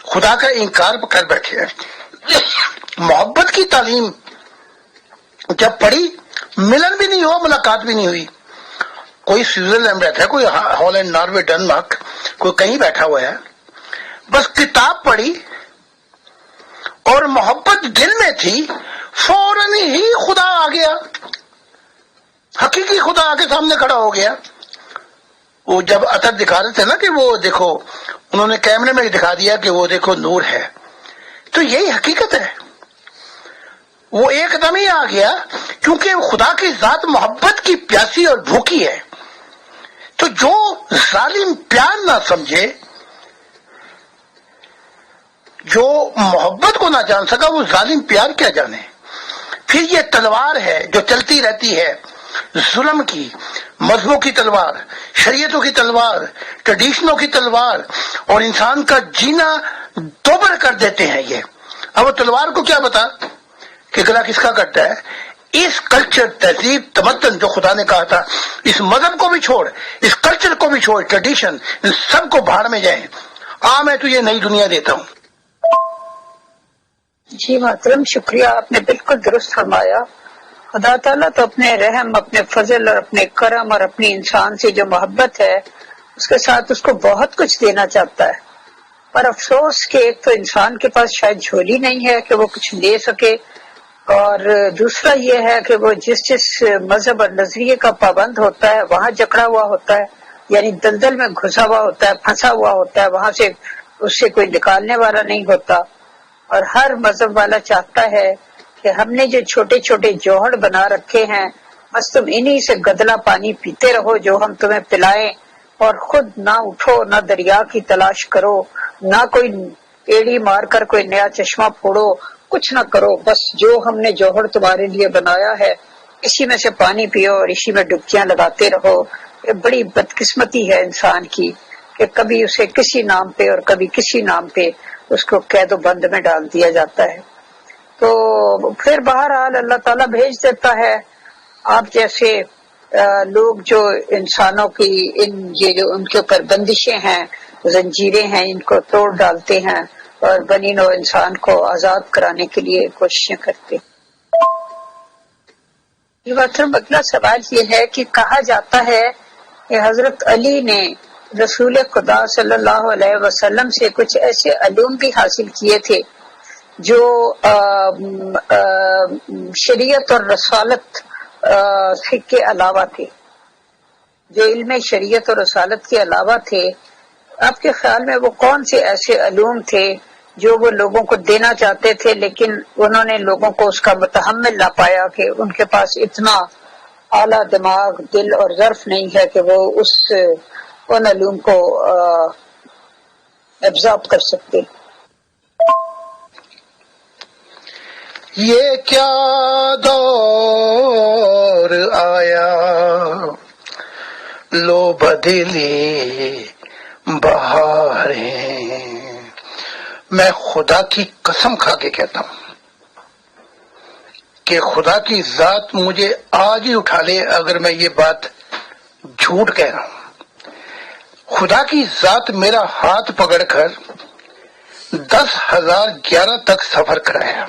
خدا کا انکار کر بیٹھے ہیں۔ محبت کی تعلیم جب پڑھی، ملن بھی نہیں ہوا، ملاقات بھی نہیں ہوئی، کوئی سوئٹزرلینڈ بیٹھا ہے، کوئی ہالینڈ، ناروے، ڈنمارک، کوئی کہیں بیٹھا ہوا ہے، بس کتاب پڑھی اور محبت دل میں تھی، فوراً ہی خدا آ گیا، حقیقی خدا آگے سامنے کھڑا ہو گیا۔ وہ جب عطر دکھا رہے تھے نا کہ وہ دیکھو، انہوں نے کیمرے میں دکھا دیا کہ وہ دیکھو نور ہے، تو یہی حقیقت ہے، وہ ایک دم ہی آ گیا، کیونکہ خدا کی ذات محبت کی پیاسی اور بھوکی ہے۔ تو جو ظالم پیار نہ سمجھے، جو محبت کو نہ جان سکا، وہ ظالم پیار کیا جانے۔ پھر یہ تلوار ہے جو چلتی رہتی ہے، ظلم کی، مذہبوں کی تلوار، شریعتوں کی تلوار، ٹریڈیشنوں کی تلوار، اور انسان کا جینا دوبر کر دیتے ہیں یہ۔ اب وہ تلوار کو کیا بتا کہ گلا کس کا کٹتا ہے؟ اس کلچر، تہذیب، تمدن جو خدا نے کہا تھا، اس مذہب کو بھی چھوڑ، اس کلچر کو بھی چھوڑ، ٹریڈیشن، ان سب کو بھاڑ میں جائیں، میں تجھے نئی دنیا دیتا ہوں۔ جی محترم، شکریہ، آپ نے بالکل درست فرمایا۔ خدا تعالیٰ تو اپنے رحم، اپنے فضل اور اپنے کرم اور اپنی انسان سے جو محبت ہے، اس کے ساتھ اس کو بہت کچھ دینا چاہتا ہے، پر افسوس کہ ایک تو انسان کے پاس شاید جھولی نہیں ہے کہ وہ کچھ دے سکے، اور دوسرا یہ ہے کہ وہ جس مذہب اور نظریے کا پابند ہوتا ہے وہاں جکڑا ہوا ہوتا ہے، یعنی دلدل میں گھسا ہوا ہوتا ہے، پھنسا ہوا ہوتا ہے، وہاں سے اس سے کوئی نکالنے والا نہیں ہوتا۔ اور ہر مذہب والا چاہتا ہے کہ ہم نے جو چھوٹے چھوٹے جوہر بنا رکھے ہیں، بس تم انہی سے گدلا پانی پیتے رہو جو ہم تمہیں پلائیں، اور خود نہ اٹھو، نہ دریا کی تلاش کرو، نہ کوئی ایڑی مار کر کوئی نیا چشمہ پھوڑو، کچھ نہ کرو، بس جو ہم نے جوہر تمہارے لیے بنایا ہے اسی میں سے پانی پیو اور اسی میں ڈبکیاں لگاتے رہو۔ یہ بڑی بدقسمتی ہے انسان کی کہ کبھی اسے کسی نام پہ اور کبھی کسی نام پہ اس کو قید و بند میں ڈال دیا جاتا ہے۔ تو پھر بہرحال اللہ تعالیٰ بھیج دیتا ہے آپ جیسے لوگ جو انسانوں کی یہ جو ان کے اوپر بندشیں ہیں، زنجیریں ہیں، ان کو توڑ ڈالتے ہیں اور بنی نوع انسان کو آزاد کرانے کے لیے کوششیں کرتے ہیں۔ اگلا سوال یہ ہے کہ کہا جاتا ہے کہ حضرت علی نے رسول خدا صلی اللہ علیہ وسلم سے کچھ ایسے علوم بھی حاصل کیے تھے جو شریعت اور رسالت کے علاوہ تھے، جو علم شریعت اور رسالت کے علاوہ تھے۔ آپ کے خیال میں وہ کون سے ایسے علوم تھے جو وہ لوگوں کو دینا چاہتے تھے لیکن انہوں نے لوگوں کو اس کا متحمل نہ پایا کہ ان کے پاس اتنا اعلیٰ دماغ، دل اور ظرف نہیں ہے کہ وہ ان علوم کو ابزارب کر سکتے؟ یہ کیا دور آیا، لو بدلی بہاریں، میں خدا کی قسم کھا کے کہتا ہوں کہ خدا کی ذات مجھے آج ہی اٹھا لے اگر میں یہ بات جھوٹ کہہ رہا ہوں. خدا کی ذات میرا ہاتھ پکڑ کر 10,011 تک سفر کرایا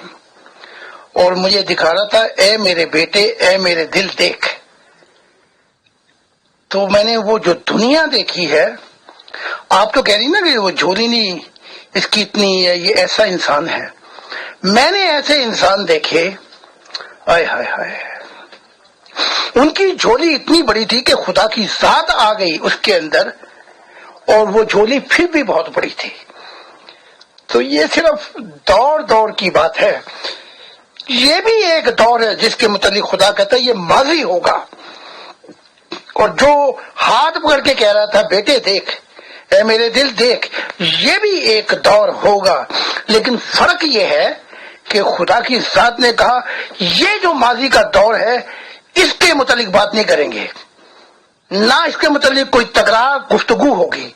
اور مجھے دکھا رہا تھا اے میرے بیٹے اے میرے دل دیکھ. تو میں نے وہ جو دنیا دیکھی ہے، آپ تو کہہ رہی نا کہ وہ جھولی نہیں اس کی اتنی ہے، یہ ایسا انسان ہے. میں نے ایسے انسان دیکھے، آئے ہائے ہائے، ان کی جھولی اتنی بڑی تھی کہ خدا کی ذات آ گئی اس کے اندر، اور وہ جھولی پھر بھی بہت بڑی تھی. تو یہ صرف دور کی بات ہے. یہ بھی ایک دور ہے جس کے متعلق خدا کہتا ہے یہ ماضی ہوگا. اور جو ہاتھ پکڑ کے کہہ رہا تھا بیٹے دیکھ اے میرے دل دیکھ، یہ بھی ایک دور ہوگا. لیکن فرق یہ ہے کہ خدا کی ذات نے کہا یہ جو ماضی کا دور ہے اس کے متعلق بات نہیں کریں گے، نہ اس کے متعلق کوئی تکرار گفتگو ہوگی.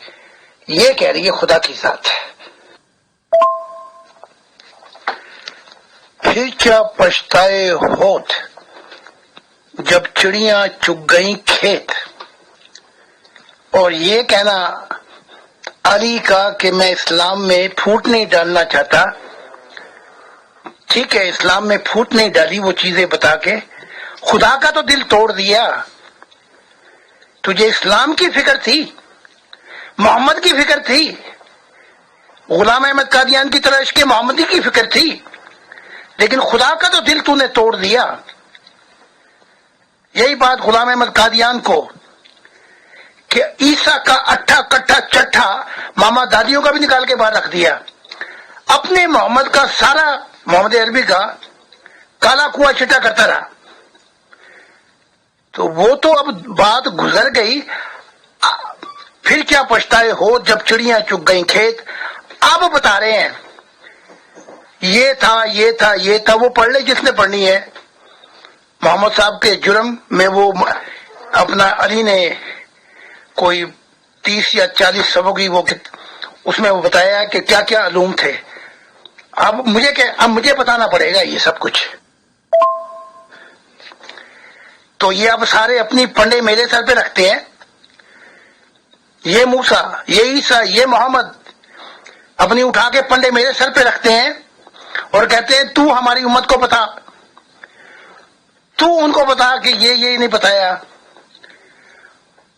یہ کہہ رہی ہے خدا کی ذات. پھر کیا پچھتائے ہوت جب چڑیاں چگ گئیں کھیت. اور یہ کہنا علی کا کہ میں اسلام میں پھوٹ نہیں ڈالنا چاہتا، ٹھیک ہے اسلام میں پھوٹ نہیں ڈالی وہ چیزیں بتا کے، خدا کا تو دل توڑ دیا. تجھے اسلام کی فکر تھی، محمد کی فکر تھی، غلام احمد قادیان کی طرح عشق محمدی کی فکر تھی، لیکن خدا کا تو دل تو نے توڑ دیا. یہی بات غلام احمد قادیان کو کہ عیسیٰ کا اٹھا کٹھا چٹھا ماما دادیوں کا بھی نکال کے باہر رکھ دیا، اپنے محمد کا سارا محمد عربی کا کالا کنواں چٹا کرتا رہا. تو وہ تو اب بات گزر گئی. پھر کیا پچھتائے ہو جب چڑیاں چگ گئیں کھیت. اب بتا رہے ہیں یہ تھا یہ تھا یہ تھا. وہ پڑھ لے جس نے پڑھنی ہے. محمد صاحب کے جرم میں وہ اپنا علی نے کوئی 30 یا 40 صفحوں کی وہ اس میں وہ بتایا کہ کیا کیا علوم تھے. اب مجھے بتانا پڑے گا یہ سب کچھ. تو یہ اب سارے اپنی پنڈے میرے سر پہ رکھتے ہیں. یہ موسیٰ یہ عیسیٰ یہ محمد اپنی اٹھا کے پنڈے میرے سر پہ رکھتے ہیں اور کہتے ہیں تو ہماری امت کو بتا، تو ان کو بتا کہ یہ نہیں بتایا.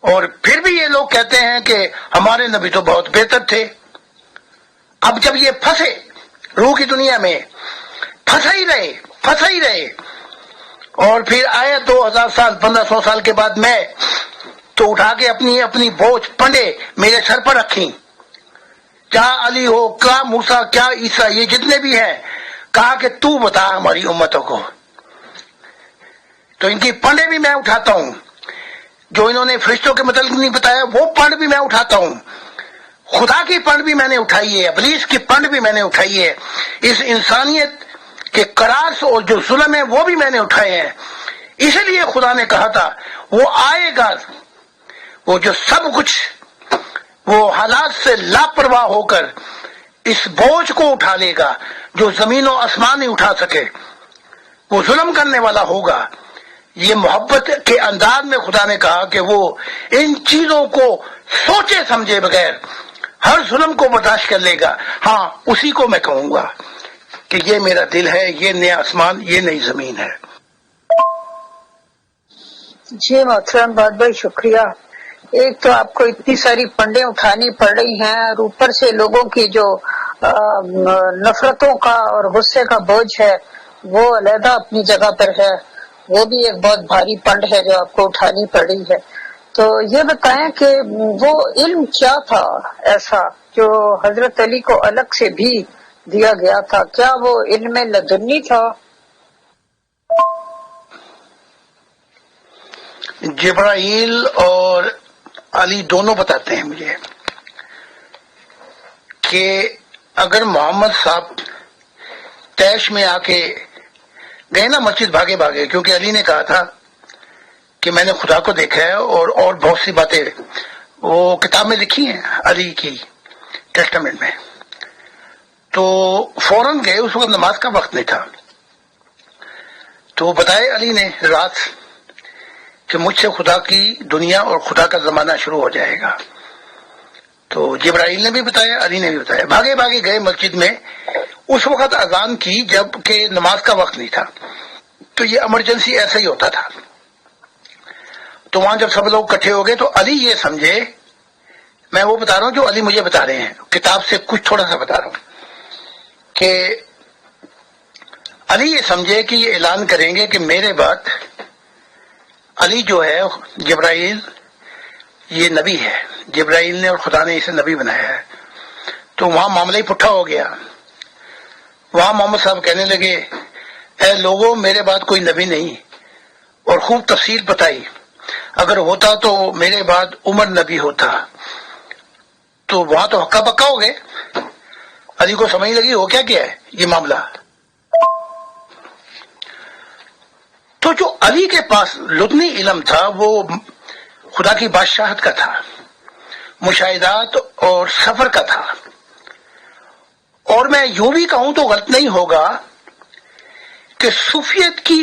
اور پھر بھی یہ لوگ کہتے ہیں کہ ہمارے نبی تو بہت بہتر تھے. اب جب یہ پھنسے روح کی دنیا میں، پھنسا ہی رہے اور پھر آئے 2000 سال 1500 سال کے بعد میں تو اٹھا کے اپنی بوجھ پنڈے میرے سر پر رکھی. کیا علی ہو کیا موسیٰ کیا عیسیٰ یہ جتنے بھی ہیں، کہا کہ تو بتا ہماری امتوں کو. تو ان کی پنڈے بھی میں اٹھاتا ہوں. جو انہوں نے فرشتوں کے متعلق نہیں بتایا وہ پنڈ بھی میں اٹھاتا ہوں. خدا کی پنڈ بھی میں نے اٹھائی ہے، ابلیس کی پنڈ بھی میں نے اٹھائی ہے. اس انسانیت کے کراس اور جو ظلم ہے وہ بھی میں نے اٹھائے ہیں. اس لیے خدا نے کہا تھا وہ آئے گا، وہ جو سب کچھ وہ حالات سے لاپرواہ ہو کر اس بوجھ کو اٹھا لے گا جو زمین و آسمان نہیں اٹھا سکے. وہ ظلم کرنے والا ہوگا. یہ محبت کے انداز میں خدا نے کہا کہ وہ ان چیزوں کو سوچے سمجھے بغیر ہر ظلم کو برداشت کر لے گا. ہاں اسی کو میں کہوں گا کہ یہ میرا دل ہے، یہ نیا آسمان، یہ نئی زمین ہے. جی محترم بہت بہت شکریہ. ایک تو آپ کو اتنی ساری پنڈیں اٹھانی پڑ رہی ہیں اور اوپر سے لوگوں کی جو نفرتوں کا اور غصے کا بوجھ ہے وہ علیحدہ اپنی جگہ پر ہے. وہ بھی ایک بہت بھاری پنڈ ہے جو آپ کو اٹھانی پڑ رہی ہے. تو یہ بتائیں کہ وہ علم کیا تھا ایسا جو حضرت علی کو الگ سے بھی دیا گیا تھا؟ کیا وہ علم لدنی تھا؟ جبرائیل اور علی دونوں بتاتے ہیں مجھے کہ اگر محمد صاحب تیش میں آ کے گئے نا مسجد بھاگے کیونکہ علی نے کہا تھا کہ میں نے خدا کو دیکھا ہے اور بہت سی باتیں وہ کتاب میں لکھی ہیں علی کی ٹیسٹامنٹ میں. تو فوراً گئے، اس وقت نماز کا وقت نہیں تھا. تو بتائے علی نے رات کہ مجھ سے خدا کی دنیا اور خدا کا زمانہ شروع ہو جائے گا. تو جبرائیل نے بھی بتایا، علی نے بھی بتایا. بھاگے بھاگے گئے مسجد میں. اس وقت اذان کی جب کہ نماز کا وقت نہیں تھا. تو یہ ایمرجنسی ایسا ہی ہوتا تھا. تو وہاں جب سب لوگ اکٹھے ہو گئے تو علی یہ سمجھے، میں وہ بتا رہا ہوں جو علی مجھے بتا رہے ہیں، کتاب سے کچھ تھوڑا سا بتا رہا ہوں، کہ علی یہ سمجھے کہ یہ اعلان کریں گے کہ میرے بعد علی جو ہے جبرائیل یہ نبی ہے، جبرائیل نے اور خدا نے اسے نبی بنایا ہے. تو وہاں معاملہ ہی پٹھا ہو گیا. وہاں محمد صاحب کہنے لگے اے لوگوں میرے بعد کوئی نبی نہیں، اور خوب تفصیل بتائی. اگر ہوتا تو میرے بعد عمر نبی ہوتا. تو وہاں تو ہکا بکا ہو گئے. علی کو سمجھ لگی ہو کیا ہے یہ معاملہ. تو جو علی کے پاس لدنی علم تھا وہ خدا کی بادشاہت کا تھا، مشاہدات اور سفر کا تھا. اور میں یوں بھی کہوں تو غلط نہیں ہوگا کہ صوفیت کی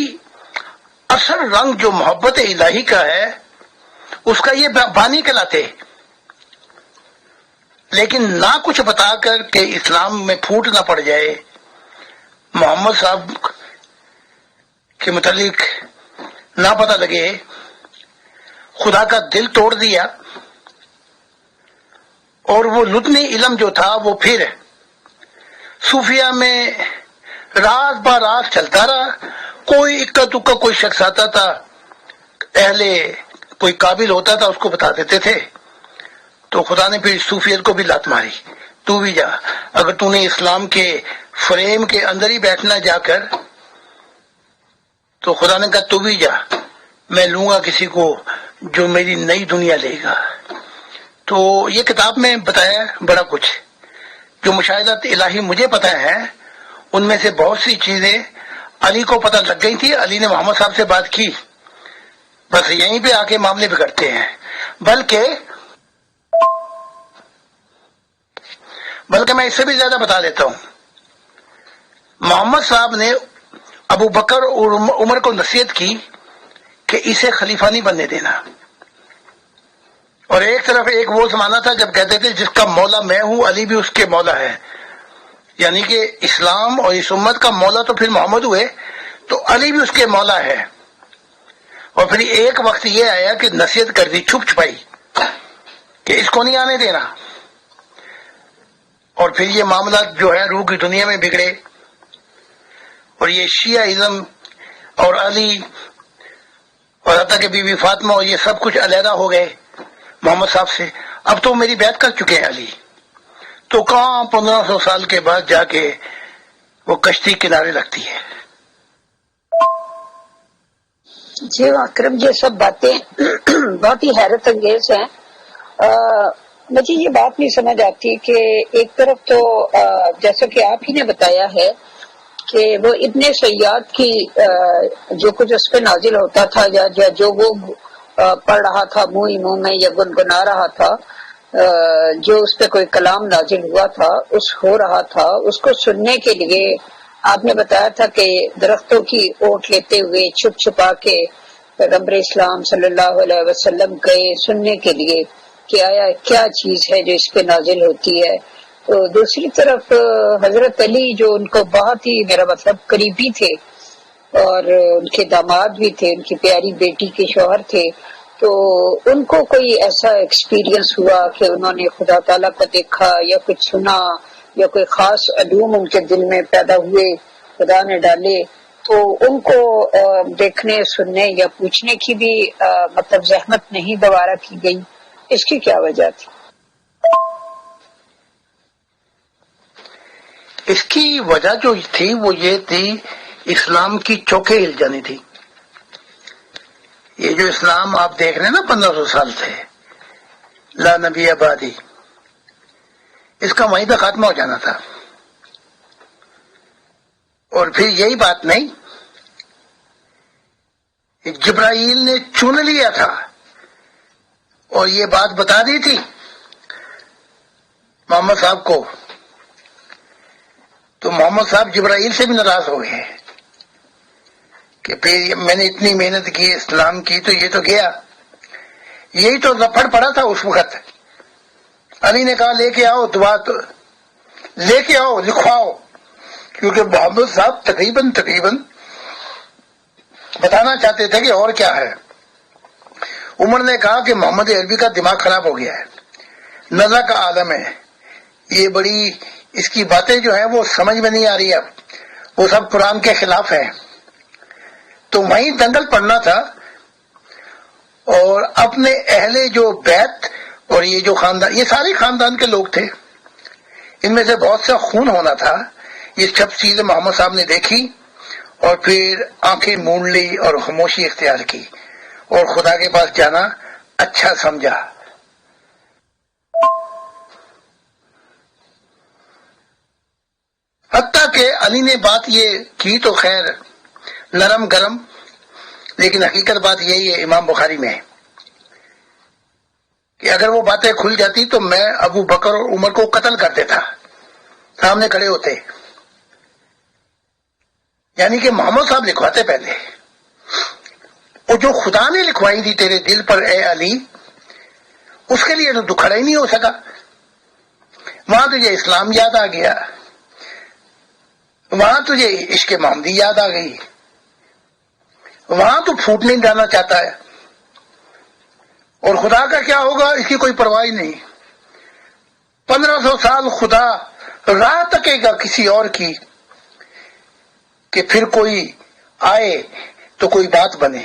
اصل رنگ جو محبت الہی کا ہے اس کا یہ بانی کہلاتے. لیکن نہ کچھ بتا کر کہ اسلام میں پھوٹ نہ پڑ جائے، محمد صاحب کے متعلق نہ پتہ لگے، خدا کا دل توڑ دیا. اور وہ لدنی علم جو تھا وہ پھر صوفیہ میں رات با رات چلتا رہا. کوئی اکا دکا کوئی شخص آتا تھا، اہل کوئی قابل ہوتا تھا اس کو بتا دیتے تھے. تو خدا نے پھر صوفیت کو بھی لات ماری، تو بھی جا. اگر تو نے اسلام کے فریم کے اندر ہی بیٹھنا جا کر تو خدا نے کہا تو بھی جا، میں لوں گا کسی کو جو میری نئی دنیا لے گا. تو یہ کتاب میں بتایا بڑا کچھ جو مشاہدات الہی مجھے پتہ ہے. ان میں سے بہت سی چیزیں علی کو پتہ لگ گئی تھی. علی نے محمد صاحب سے بات کی، بس یہیں پہ آ کے معاملے بگڑتے ہیں. بلکہ میں اس سے بھی زیادہ بتا دیتا ہوں. محمد صاحب نے ابو بکر اور عمر کو نصیحت کی کہ اسے خلیفہ نہیں بننے دینا. اور ایک طرف ایک وہ زمانہ تھا جب کہتے تھے جس کا مولا میں ہوں علی بھی اس کے مولا ہے، یعنی کہ اسلام اور اس امت کا مولا تو پھر محمد ہوئے، تو علی بھی اس کے مولا ہے. اور پھر ایک وقت یہ آیا کہ نصیحت کر دی چھپ چھپائی کہ اس کو نہیں آنے دینا. اور پھر یہ معاملات جو ہے روح کی دنیا میں بگڑے، اور یہ شیعہ ازم اور علی اور حتیٰ کہ بی بی فاطمہ اور یہ سب کچھ علیحدہ ہو گئے محمد صاحب سے. اب تو میری بیعت کر چکے ہیں علی، تو کہاں 1500 سال کے بعد جا کے وہ کشتی کنارے لگتی ہے. جی اکرم، یہ سب باتیں بہت ہی حیرت انگیز ہیں. مجھے یہ بات نہیں سمجھ آتی کہ ایک طرف تو جیسا کہ آپ ہی نے بتایا ہے کہ وہ ابن سیاد کی جو کچھ اس پہ نازل ہوتا تھا یا جو وہ پڑھ رہا تھا منہ میں یا گنگنا رہا تھا، جو اس پہ کوئی کلام نازل ہوا تھا ہو رہا تھا، اس کو سننے کے لیے آپ نے بتایا تھا کہ درختوں کی اوٹ لیتے ہوئے چھپ چھپا کے پیغمبر اسلام صلی اللہ علیہ وسلم گئے سننے کے لیے کہ آیا کیا چیز ہے جو اس پہ نازل ہوتی ہے. تو دوسری طرف حضرت علی جو ان کو بہت ہی میرا مطلب قریبی تھے اور ان کے داماد بھی تھے، ان کی پیاری بیٹی کے شوہر تھے، تو ان کو کوئی ایسا ایکسپیرینس ہوا کہ انہوں نے خدا تعالیٰ کو دیکھا یا کچھ سنا یا کوئی خاص علوم ان کے دل میں پیدا ہوئے خدا نے ڈالے، تو ان کو دیکھنے سننے یا پوچھنے کی بھی مطلب زحمت نہیں گوارا کی گئی. اس کی کیا وجہ تھی؟ اس کی وجہ جو تھی وہ یہ تھی اسلام کی چوکیں ہل جانی تھی. یہ جو اسلام آپ دیکھ رہے ہیں نا 1500 سال سے لا نبی آبادی، اس کا وہیں پہ خاتمہ ہو جانا تھا. اور پھر یہی بات نہیں، جبرائیل نے چن لیا تھا اور یہ بات بتا دی تھی محمد صاحب کو، تو محمد صاحب جبرائیل سے بھی ناراض ہو گئے کہ پھر میں نے اتنی محنت کی اسلام کی تو یہ تو گیا. یہی تو لفڑ پڑا تھا اس وقت. علی نے کہا لے کے آؤ دعا تو لے کے آؤ لکھواؤ, کیونکہ محمد صاحب تقریباً بتانا چاہتے تھے کہ اور کیا ہے. عمر نے کہا کہ محمد عربی کا دماغ خراب ہو گیا ہے, نزع کا عالم ہے, یہ بڑی اس کی باتیں جو ہیں وہ سمجھ میں نہیں آ رہی, اب وہ سب قرآن کے خلاف ہیں. تو وہیں دنگل پڑنا تھا, اور اپنے اہل جو بیت اور یہ جو خاندان, یہ سارے خاندان کے لوگ تھے, ان میں سے بہت سا خون ہونا تھا. یہ سب چیزیں محمد صاحب نے دیکھی اور پھر آنکھیں مونڈ لی اور خاموشی اختیار کی اور خدا کے پاس جانا اچھا سمجھا. حتیٰ کہ علی نے بات یہ کی تو خیر نرم گرم, لیکن حقیقت بات یہی ہے امام بخاری میں کہ اگر وہ باتیں کھل جاتی تو میں ابو بکر اور عمر کو قتل کر دیتا, سامنے کھڑے ہوتے. یعنی کہ محمد صاحب لکھواتے پہلے, اور جو خدا نے لکھوائی تھی تیرے دل پر اے علی, اس کے لیے تو کھڑا ہی نہیں ہو سکا. وہاں تجھے اسلام یاد آ گیا, وہاں تجھے عشق محمدی یاد آ گئی, وہاں تو پھوٹ نہیں ڈالنا چاہتا ہے, اور خدا کا کیا ہوگا اس کی کوئی پرواہ نہیں. 1500 سال خدا راہ تکے گا کسی اور کی کہ پھر کوئی آئے تو کوئی بات بنے,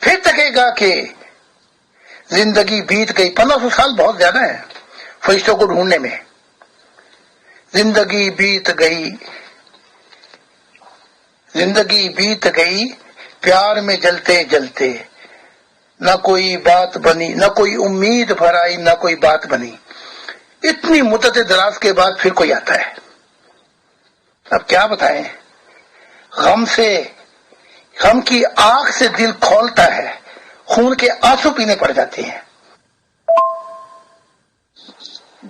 پھر تکے گا کہ زندگی بیت گئی. 1500 سال بہت زیادہ ہے فرشتوں کو ڈھونڈنے میں. زندگی بیت گئی پیار میں جلتے جلتے, نہ کوئی بات بنی, نہ کوئی امید بھرائی, نہ کوئی بات بنی. اتنی مدت دراز کے بعد پھر کوئی آتا ہے. اب کیا بتائیں, غم کی آنکھ سے دل کھولتا ہے, خون کے آنسو پینے پڑ جاتے ہیں.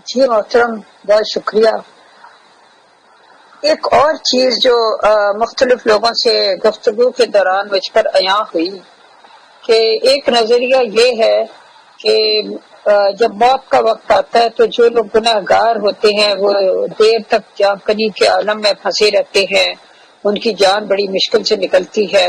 جی محترم, بہت شکریہ. ایک اور چیز جو مختلف لوگوں سے گفتگو کے دوران مجھ پر عیاں ہوئی کہ ایک نظریہ یہ ہے کہ جب موت کا وقت آتا ہے تو جو لوگ گناہ گار ہوتے ہیں وہ دیر تک جانکنی کے عالم میں پھنسے رہتے ہیں, ان کی جان بڑی مشکل سے نکلتی ہے,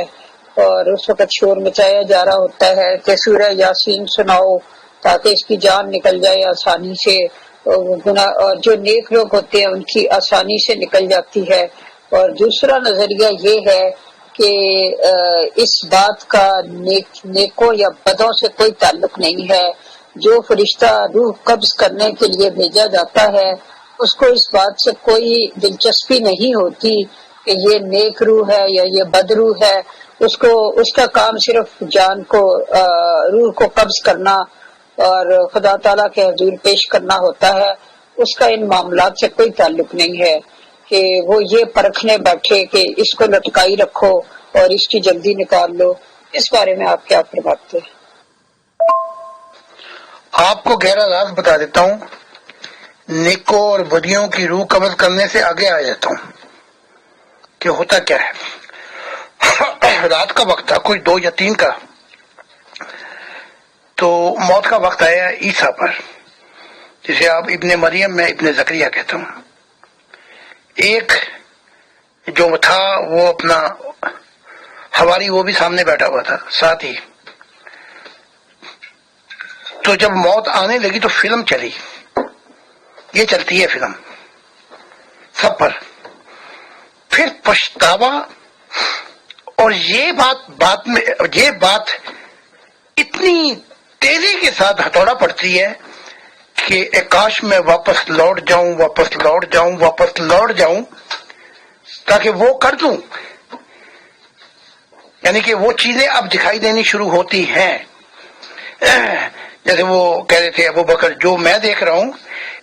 اور اس وقت شور مچایا جا رہا ہوتا ہے کہ سورہ یاسین سناؤ تاکہ اس کی جان نکل جائے آسانی سے. اور جو نیک لوگ ہوتے ہیں ان کی آسانی سے نکل جاتی ہے. اور دوسرا نظریہ یہ ہے کہ اس بات کا نیکوں یا بدوں سے کوئی تعلق نہیں ہے. جو فرشتہ روح قبض کرنے کے لیے بھیجا جاتا ہے اس کو اس بات سے کوئی دلچسپی نہیں ہوتی کہ یہ نیک روح ہے یا یہ بد روح ہے. اس کا کام صرف جان کو, روح کو قبض کرنا اور خدا تعالیٰ کے حضور پیش کرنا ہوتا ہے. اس کا ان معاملات سے کوئی تعلق نہیں ہے کہ وہ یہ پرکھنے بیٹھے کہ اس کو لٹکائی رکھو اور اس کی جلدی نکال لو. اس بارے میں آپ کیا فرماتے ہیں؟ آپ کو گہرا راز بتا دیتا ہوں, نیکوں اور بدیوں کی روح قبض کرنے سے آگے آ جاتا ہوں کہ ہوتا کیا ہے. رات کا وقت تھا, کوئی 2 یا 3 کا, تو موت کا وقت آیا عیسیٰ پر, جسے آپ ابن مریم, میں ابن زکریا کہتا ہوں. ایک جو تھا وہ اپنا حواری, وہ بھی سامنے بیٹھا ہوا تھا ساتھ ہی. تو جب موت آنے لگی تو فلم چلی, یہ چلتی ہے فلم سب پر. پھر پچھتاوا, اور یہ بات اتنی تیزی کے ساتھ ہتھوڑا پڑتی ہے کہ کاش میں واپس لوٹ جاؤں تاکہ وہ کر دوں. یعنی کہ وہ چیزیں اب دکھائی دینی شروع ہوتی ہیں, جیسے وہ کہہ رہے تھے ابو بکر, جو میں دیکھ رہا ہوں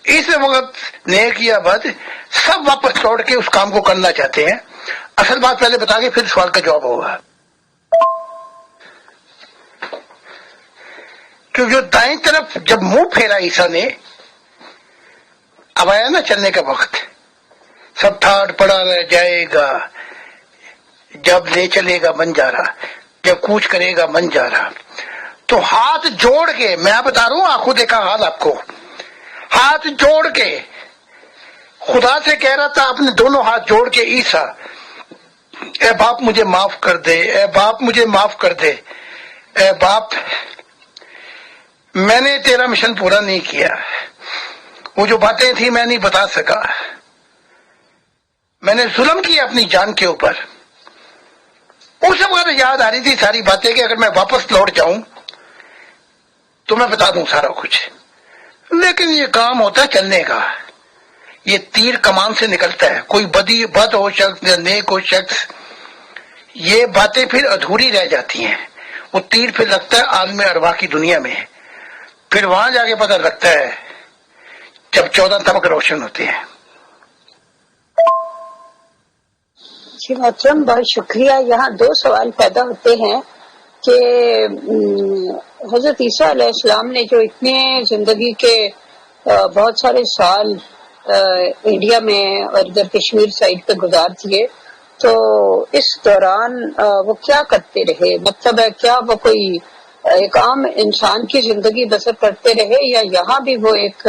اس وقت نیک یا بد سب واپس لوٹ کے اس کام کو کرنا چاہتے ہیں. اصل بات پہلے بتا کے پھر سوال کا جواب ہوگا. تو جو دائیں طرف جب منہ پھیرا عیسیٰ نے, اب آیا نا چلنے کا وقت, سب ٹھاٹ پڑا رہ جائے گا, جب لے چلے گا من جا رہا، جب کوچ کرے گا من جا رہا. تو ہاتھ جوڑ کے، میں بتا رہا ہوں آنکھوں دیکھا حال آپ کو، ہاتھ جوڑ کے خدا سے کہہ رہا تھا، اپنے دونوں ہاتھ جوڑ کے، عیسیٰ اے باپ مجھے معاف کر دے، اے باپ مجھے معاف کر دے، اے باپ میں نے تیرا مشن پورا نہیں کیا، وہ جو باتیں تھی میں نہیں بتا سکا، میں نے ظلم کیا اپنی جان کے اوپر. اس وقت یاد آ رہی تھی ساری باتیں کہ اگر میں واپس لوٹ جاؤں تو میں بتا دوں سارا کچھ. لیکن یہ کام ہوتا ہے چلنے کا، یہ تیر کمان سے نکلتا ہے، کوئی بد ہو شخص یا نیک ہو شخص، یہ باتیں پھر ادھوری رہ جاتی ہیں. وہ تیر پھر لگتا ہے عالم ارواح کی دنیا میں، پھر وہاں جا کے پتہ لگتا ہے جب 14 طبق روشن ہوتے ہیں. جی محترم، بہت شکریہ. یہاں دو سوال پیدا ہوتے ہیں کہ حضرت عیسیٰ علیہ السلام نے جو اتنے زندگی کے بہت سارے سال انڈیا میں اور ادھر کشمیر سائڈ پہ گزار دیے، تو اس دوران وہ کیا کرتے رہے؟ مطلب ہے کیا وہ کوئی ایک عام انسان کی زندگی بسر کرتے رہے، یا یہاں بھی وہ ایک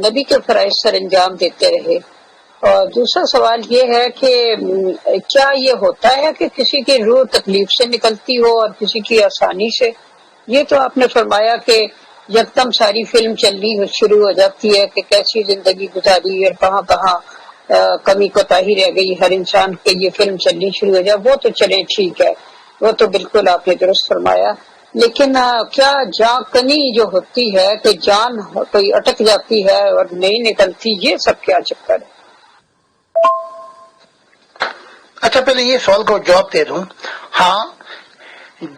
نبی کے فرائض سر انجام دیتے رہے؟ اور دوسرا سوال یہ ہے کہ کیا یہ ہوتا ہے کہ کسی کی روح تکلیف سے نکلتی ہو اور کسی کی آسانی سے؟ یہ تو آپ نے فرمایا کہ یکدم ساری فلم چلنی شروع ہو جاتی ہے کہ کیسی زندگی گزاری اور کہاں کہاں کمی کوتاہی رہ گئی ہر انسان کے، یہ فلم چلنی شروع ہو جائے. وہ تو چلے ٹھیک ہے، وہ تو بالکل آپ نے درست فرمایا. لیکن کیا جان کنی جو ہوتی ہے کہ جان کوئی اٹک جاتی ہے اور نہیں نکلتی، یہ سب کیا چکر ہے؟ اچھا پہلے یہ سوال کو جواب دے دوں. ہاں،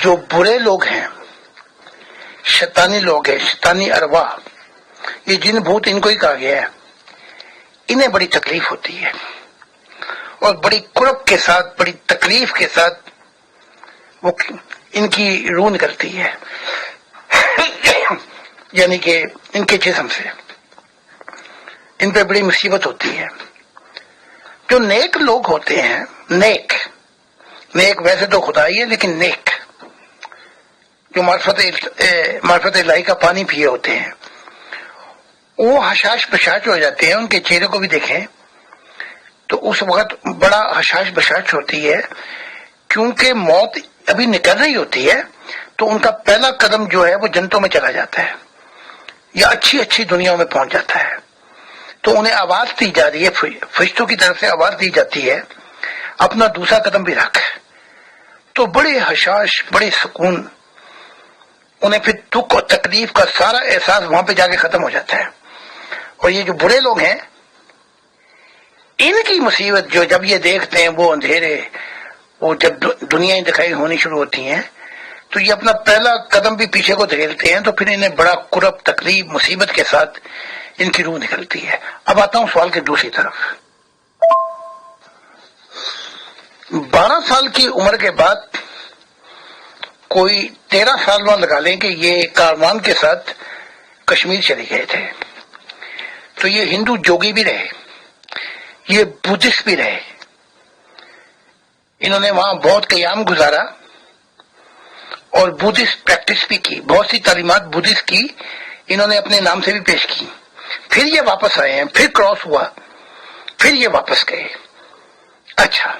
جو برے لوگ ہیں، شیطانی لوگ ہیں، شیطانی ارواح، یہ جن بھوت ان کو ہی کہا گیا ہے، انہیں بڑی تکلیف ہوتی ہے اور بڑی کرب کے ساتھ، بڑی تکلیف کے ساتھ وہ ان کی روح نکلتی ہے، یعنی کہ ان کے جسم سے ان پہ بڑی مصیبت ہوتی ہے. جو نیک لوگ ہوتے ہیں، نیک ویسے تو خدا ہی ہے، لیکن نیک جو معرفت الہی کا پانی پیے ہوتے ہیں، وہ حشاش بشاش ہو جاتے ہیں. ان کے چہرے کو بھی دیکھیں تو اس وقت بڑا حشاش بشاش ہوتی ہے، کیونکہ موت ابھی نکل رہی ہوتی ہے. تو ان کا پہلا قدم جو ہے وہ جنتوں میں چلا جاتا ہے یا اچھی دنیاوں میں پہنچ جاتا ہے. تو انہیں آواز دی جا رہی ہے، فرشتوں کی طرف سے آواز دی جاتی ہے اپنا دوسرا قدم بھی رکھ. تو بڑے حشاش، بڑے سکون، انہیں پھر دکھ اور تکلیف کا سارا احساس وہاں پہ جا کے ختم ہو جاتا ہے. اور یہ جو برے لوگ ہیں، ان کی مصیبت جو جب یہ دیکھتے ہیں وہ اندھیرے، وہ جب دنیا دکھائی ہونی شروع ہوتی ہیں، تو یہ اپنا پہلا قدم بھی پیچھے کو دھکیلتے ہیں. تو پھر انہیں بڑا کرب، تکلیف، مصیبت کے ساتھ ان کی روح نکلتی ہے. اب آتا ہوں سوال کے دوسری طرف. 12 سال کی عمر کے بعد کوئی 13 سال میں لگا لیں کہ یہ کاروان کے ساتھ کشمیر چلے گئے تھے. تو یہ ہندو جوگی بھی رہے، یہ بدھسٹ بھی رہے. انہوں نے وہاں بہت قیام گزارا اور بدھسٹ پریکٹس بھی کی، بہت سی تعلیمات بدھسٹ کی انہوں نے اپنے نام سے بھی پیش کی. پھر یہ واپس آئے ہیں، پھر کراس ہوا، پھر یہ واپس گئے. اچھا،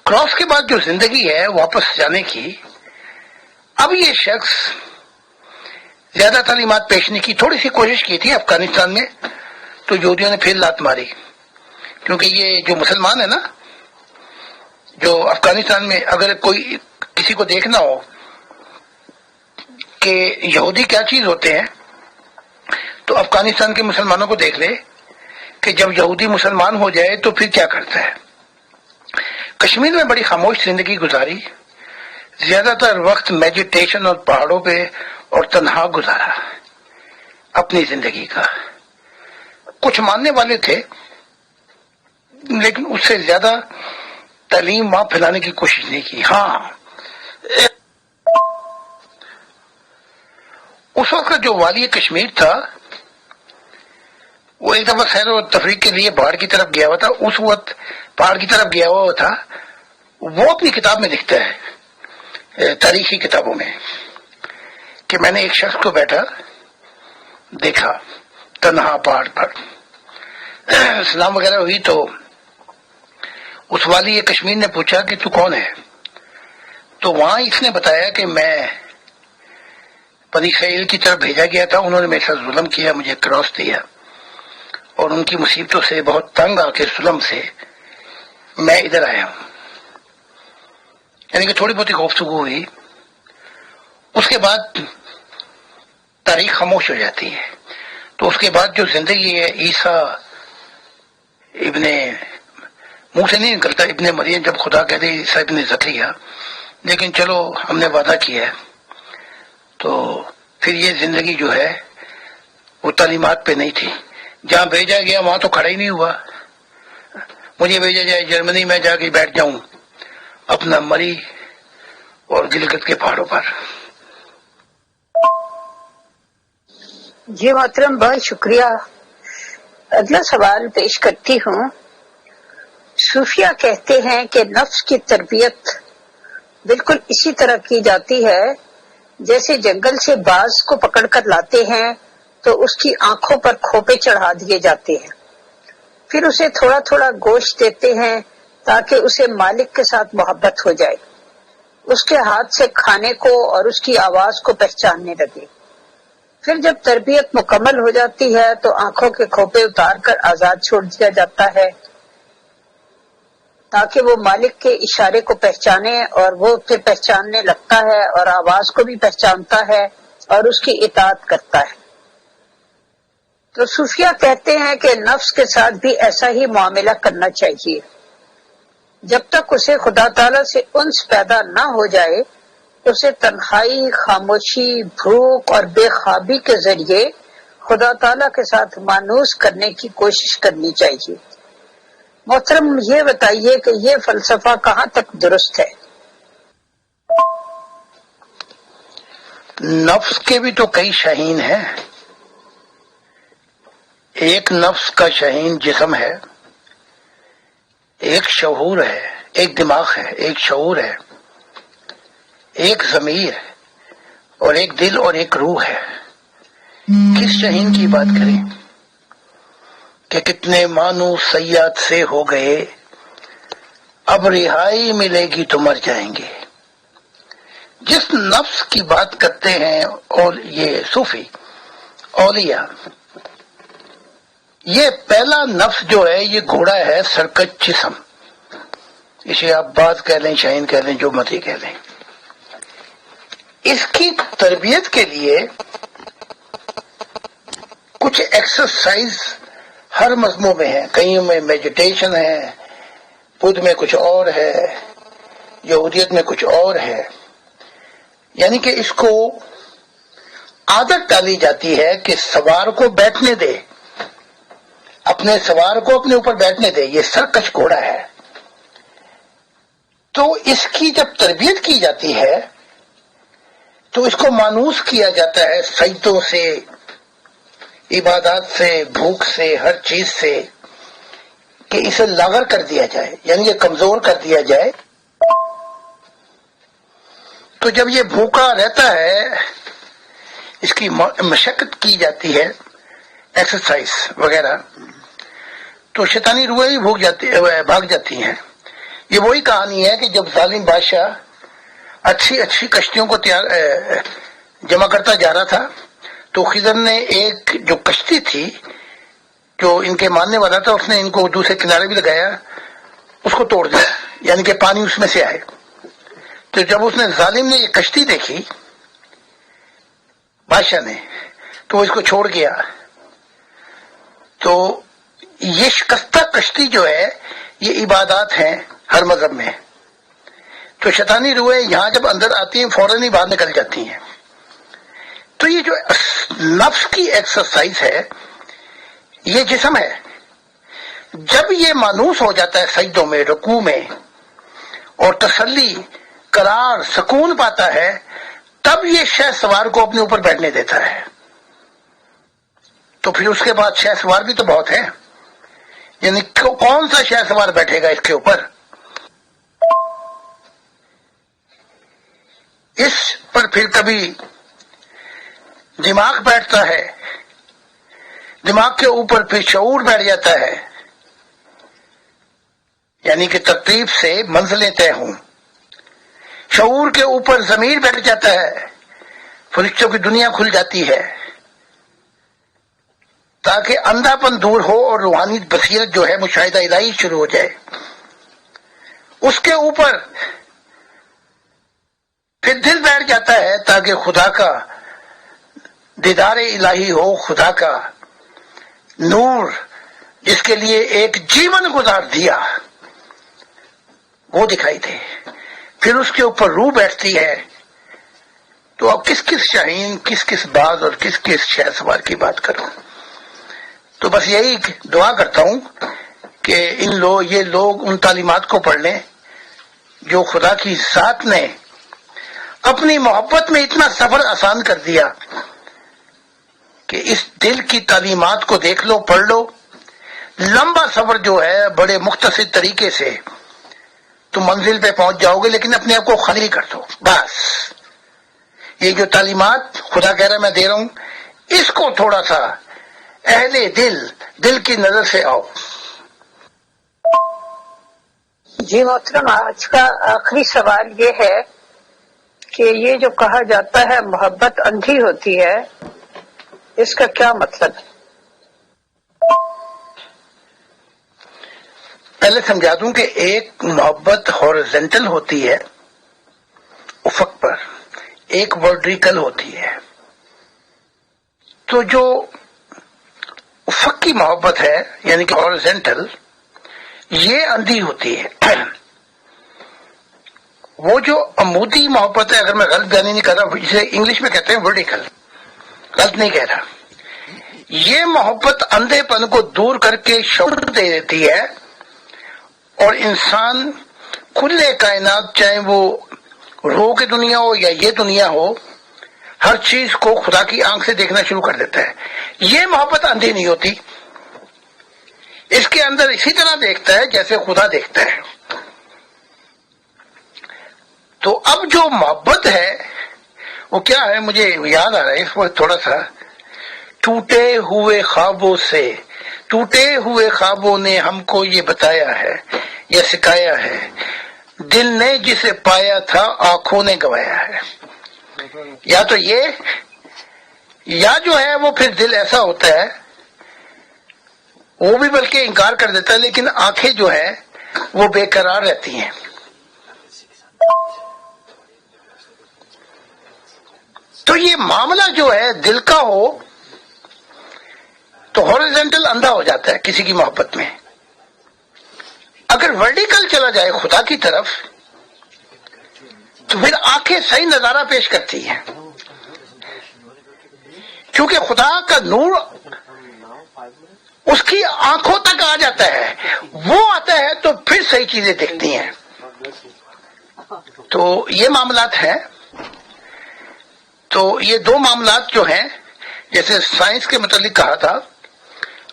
کراس کے بعد جو زندگی ہے واپس جانے کی، اب یہ شخص زیادہ تعلیمات پیش نہیں کی. تھوڑی سی کوشش کی تھی افغانستان میں، تو یہودیوں نے پھر لات ماری. کیونکہ یہ جو مسلمان ہے نا، جو افغانستان میں اگر کوئی کسی کو دیکھنا ہو کہ یہودی کیا چیز ہوتے ہیں، تو افغانستان کے مسلمانوں کو دیکھ لے کہ جب یہودی مسلمان ہو جائے تو پھر کیا کرتا ہے. کشمیر میں بڑی خاموش زندگی گزاری، زیادہ تر وقت میڈیٹیشن اور پہاڑوں پہ اور تنہا گزارا اپنی زندگی کا. کچھ ماننے والے تھے لیکن اس سے زیادہ تعلیم وہاں پھیلانے کی کوشش نہیں کی. ہاں، اس وقت جو والی کشمیر تھا وہ ایک دفعہ سیر و تفریح کے لیے پہاڑ کی طرف گیا ہوا تھا. اس وقت پہاڑ کی طرف گیا ہوا تھا، وہ اپنی کتاب میں لکھتا ہے، تاریخی کتابوں میں، کہ میں نے ایک شخص کو بیٹھا دیکھا تنہا پہاڑ پر، سلام وغیرہ ہوئی تو اس والی کشمیر نے پوچھا کہ تو کون ہے؟ تو وہاں اس نے بتایا کہ میں بنی اسرائیل کی طرف بھیجا گیا تھا، انہوں نے میرے ساتھ ظلم کیا، مجھے کراس دیا، اور ان کی مصیبتوں سے بہت تنگ آ کے ظلم سے میں ادھر آیا ہوں۔ یعنی کہ تھوڑی بہت گفتگو ہوئی، اس کے بعد تاریخ خاموش ہو جاتی ہے۔ تو اس کے بعد جو زندگی ہے عیسیٰ ابن منہ سے نہیں نکلتا ابن مریم، جب خدا کہتے عیسیٰ ابن زکریا، لیکن چلو ہم نے وعدہ کیا ہے، تو پھر یہ زندگی جو ہے وہ تعلیمات پہ نہیں تھی۔ جہاں بھیجا گیا وہاں تو کھڑا ہی نہیں ہوا۔ مجھے بھیجا جائے جرمنی میں، جا کے بیٹھ جاؤں اپنا مری اور گلگت کے پہاڑوں پر۔ جی محترم، بہت شکریہ۔ اگلا سوال پیش کرتی ہوں۔ صوفیہ کہتے ہیں کہ نفس کی تربیت بالکل اسی طرح کی جاتی ہے جیسے جنگل سے باز کو پکڑ کر لاتے ہیں تو اس کی آنکھوں پر کھوپے چڑھا دیے جاتے ہیں، پھر اسے تھوڑا تھوڑا گوشت دیتے ہیں تاکہ اسے مالک کے ساتھ محبت ہو جائے، اس کے ہاتھ سے کھانے کو اور اس کی آواز کو پہچاننے لگے۔ پھر جب تربیت مکمل ہو جاتی ہے تو آنکھوں کے کھوپے اتار کر آزاد چھوڑ دیا جاتا ہے تاکہ وہ مالک کے اشارے کو پہچانے، اور وہ پھر پہچاننے لگتا ہے اور آواز کو بھی پہچانتا ہے اور اس کی اطاعت کرتا ہے۔ تو صوفیہ کہتے ہیں کہ نفس کے ساتھ بھی ایسا ہی معاملہ کرنا چاہیے۔ جب تک اسے خدا تعالیٰ سے انس پیدا نہ ہو جائے، اسے تنہائی، خاموشی، بھوک اور بے خوابی کے ذریعے خدا تعالیٰ کے ساتھ مانوس کرنے کی کوشش کرنی چاہیے۔ محترم، یہ بتائیے کہ یہ فلسفہ کہاں تک درست ہے؟ نفس کے بھی تو کئی شاہین ہیں۔ ایک نفس کا شاہین جسم ہے، ایک شعور ہے، ایک دماغ ہے، ایک شعور ہے، ایک ضمیر ہے، اور ایک دل اور ایک روح ہے۔ کس شاہین کی بات کریں کہ کتنے مانو صیاد سے ہو گئے، اب رہائی ملے گی تو مر جائیں گے۔ جس نفس کی بات کرتے ہیں اور یہ صوفی اولیاء، یہ پہلا نفس جو ہے یہ گھوڑا ہے سرکش جسم، اسے آپ باز کہہ لیں، شاہین کہہ لیں، جو مرضی کہہ لیں۔ اس کی تربیت کے لیے کچھ ایکسرسائز ہر مذہبوں میں ہے، کئیوں میں میڈیٹیشن ہے، بدھ میں کچھ اور ہے، یہودیت میں کچھ اور ہے۔ یعنی کہ اس کو عادت ڈالی جاتی ہے کہ سوار کو بیٹھنے دے، اپنے سوار کو اپنے اوپر بیٹھنے دے، یہ سرکش گھوڑا ہے۔ تو اس کی جب تربیت کی جاتی ہے تو اس کو مانوس کیا جاتا ہے سجدوں سے، عبادات سے، بھوک سے، ہر چیز سے، کہ اسے لاغر کر دیا جائے، یعنی یہ کمزور کر دیا جائے۔ تو جب یہ بھوکا رہتا ہے، اس کی مشقت کی جاتی ہے، ایکسرسائز وغیرہ، تو شیطانی روحیں ہی بھاگ جاتی ہیں۔ یہ وہی کہانی ہے کہ جب ظالم بادشاہ اچھی کشتیوں کو جمع کرتا جا رہا تھا تو خضر نے ایک جو کشتی تھی جو ان کے ماننے والا تھا، اس نے ان کو دوسرے کنارے بھی لگایا، اس کو توڑ دیا، یعنی کہ پانی اس میں سے آئے۔ تو جب اس نے ظالم نے یہ کشتی دیکھی بادشاہ نے، تو وہ اس کو چھوڑ گیا۔ تو یہ شکستہ کشتی جو ہے یہ عبادات ہیں ہر مذہب میں۔ تو شیطانی روحیں یہاں جب اندر آتی ہیں فوراً ہی باہر نکل جاتی ہیں۔ تو یہ جو نفس کی ایکسرسائز ہے یہ جسم ہے، جب یہ مانوس ہو جاتا ہے سجدوں میں، رکوع میں، اور تسلی، قرار، سکون پاتا ہے، تب یہ شہ سوار کو اپنے اوپر بیٹھنے دیتا ہے۔ تو پھر اس کے بعد شہ سوار بھی تو بہت ہے، یعنی کون سا شہ سوار بیٹھے گا اس کے اوپر؟ اس پر پھر کبھی دماغ بیٹھتا ہے، دماغ کے اوپر پھر شعور بیٹھ جاتا ہے، یعنی کہ ترتیب سے منزلیں طے ہوں، شعور کے اوپر ضمیر بیٹھ جاتا ہے، فرشتوں کی دنیا کھل جاتی ہے، تاکہ اندھا پن دور ہو اور روحانی بصیرت جو ہے مشاہدہ الہی شروع ہو جائے۔ اس کے اوپر پھر دل بیٹھ جاتا ہے تاکہ خدا کا دیدار الہی ہو، خدا کا نور جس کے لیے ایک جیون گزار دیا وہ دکھائی دے۔ پھر اس کے اوپر روح بیٹھتی ہے۔ تو اب کس کس شاہین، کس کس باز اور کس کس شہ سوار کی بات کروں؟ تو بس یہی دعا کرتا ہوں کہ یہ لوگ ان تعلیمات کو پڑھ لیں جو خدا کی ذات نے اپنی محبت میں اتنا سفر آسان کر دیا کہ اس دل کی تعلیمات کو دیکھ لو، پڑھ لو، لمبا سفر جو ہے بڑے مختصر طریقے سے تو منزل پہ پہنچ جاؤ گے، لیکن اپنے آپ کو خالی کر دو۔ بس یہ جو تعلیمات خدا کہہ رہا ہے میں دے رہا ہوں، اس کو تھوڑا سا اہل دل کی نظر سے آؤ۔ جی محترم، آج کا آخری سوال یہ ہے کہ یہ جو کہا جاتا ہے محبت اندھی ہوتی ہے، اس کا کیا مطلب ہے؟ پہلے سمجھا دوں کہ ایک محبت ہورزنٹل ہوتی ہے افق پر، ایک ورٹیکل ہوتی ہے۔ تو جو افق کی محبت ہے یعنی کہ ہورزنٹل، یہ اندھی ہوتی ہے۔ وہ جو عمودی محبت ہے، اگر میں غلط بیانی نہیں کر رہا، اسے انگلش میں کہتے ہیں ورٹیکل، غلط نہیں کہہ رہا، یہ محبت اندھے پن کو دور کر کے شعور دے دیتی ہے، اور انسان کھلے کائنات، چاہے وہ روح کی دنیا ہو یا یہ دنیا ہو، ہر چیز کو خدا کی آنکھ سے دیکھنا شروع کر دیتا ہے۔ یہ محبت اندھی نہیں ہوتی، اس کے اندر اسی طرح دیکھتا ہے جیسے خدا دیکھتا ہے۔ تو اب جو محبت ہے وہ کیا ہے، مجھے یاد آ رہا ہے اس وقت تھوڑا سا، ٹوٹے ہوئے خوابوں نے ہم کو یہ بتایا ہے یا سکھایا ہے، دل نے جسے پایا تھا آنکھوں نے گوایا ہے۔ یا تو یہ، یا جو ہے وہ پھر دل ایسا ہوتا ہے وہ بھی بلکہ انکار کر دیتا ہے، لیکن آنکھیں جو ہے وہ بے قرار رہتی ہیں۔ تو یہ معاملہ جو ہے دل کا ہو تو ہورزنٹل اندھا ہو جاتا ہے کسی کی محبت میں، اگر ورٹیکل چلا جائے خدا کی طرف تو پھر آنکھیں صحیح نظارہ پیش کرتی ہیں، کیونکہ خدا کا نور اس کی آنکھوں تک آ جاتا ہے، وہ آتا ہے تو پھر صحیح چیزیں دکھتی ہیں۔ تو یہ معاملات ہیں۔ تو یہ دو معاملات جو ہیں، جیسے سائنس کے متعلق کہا تھا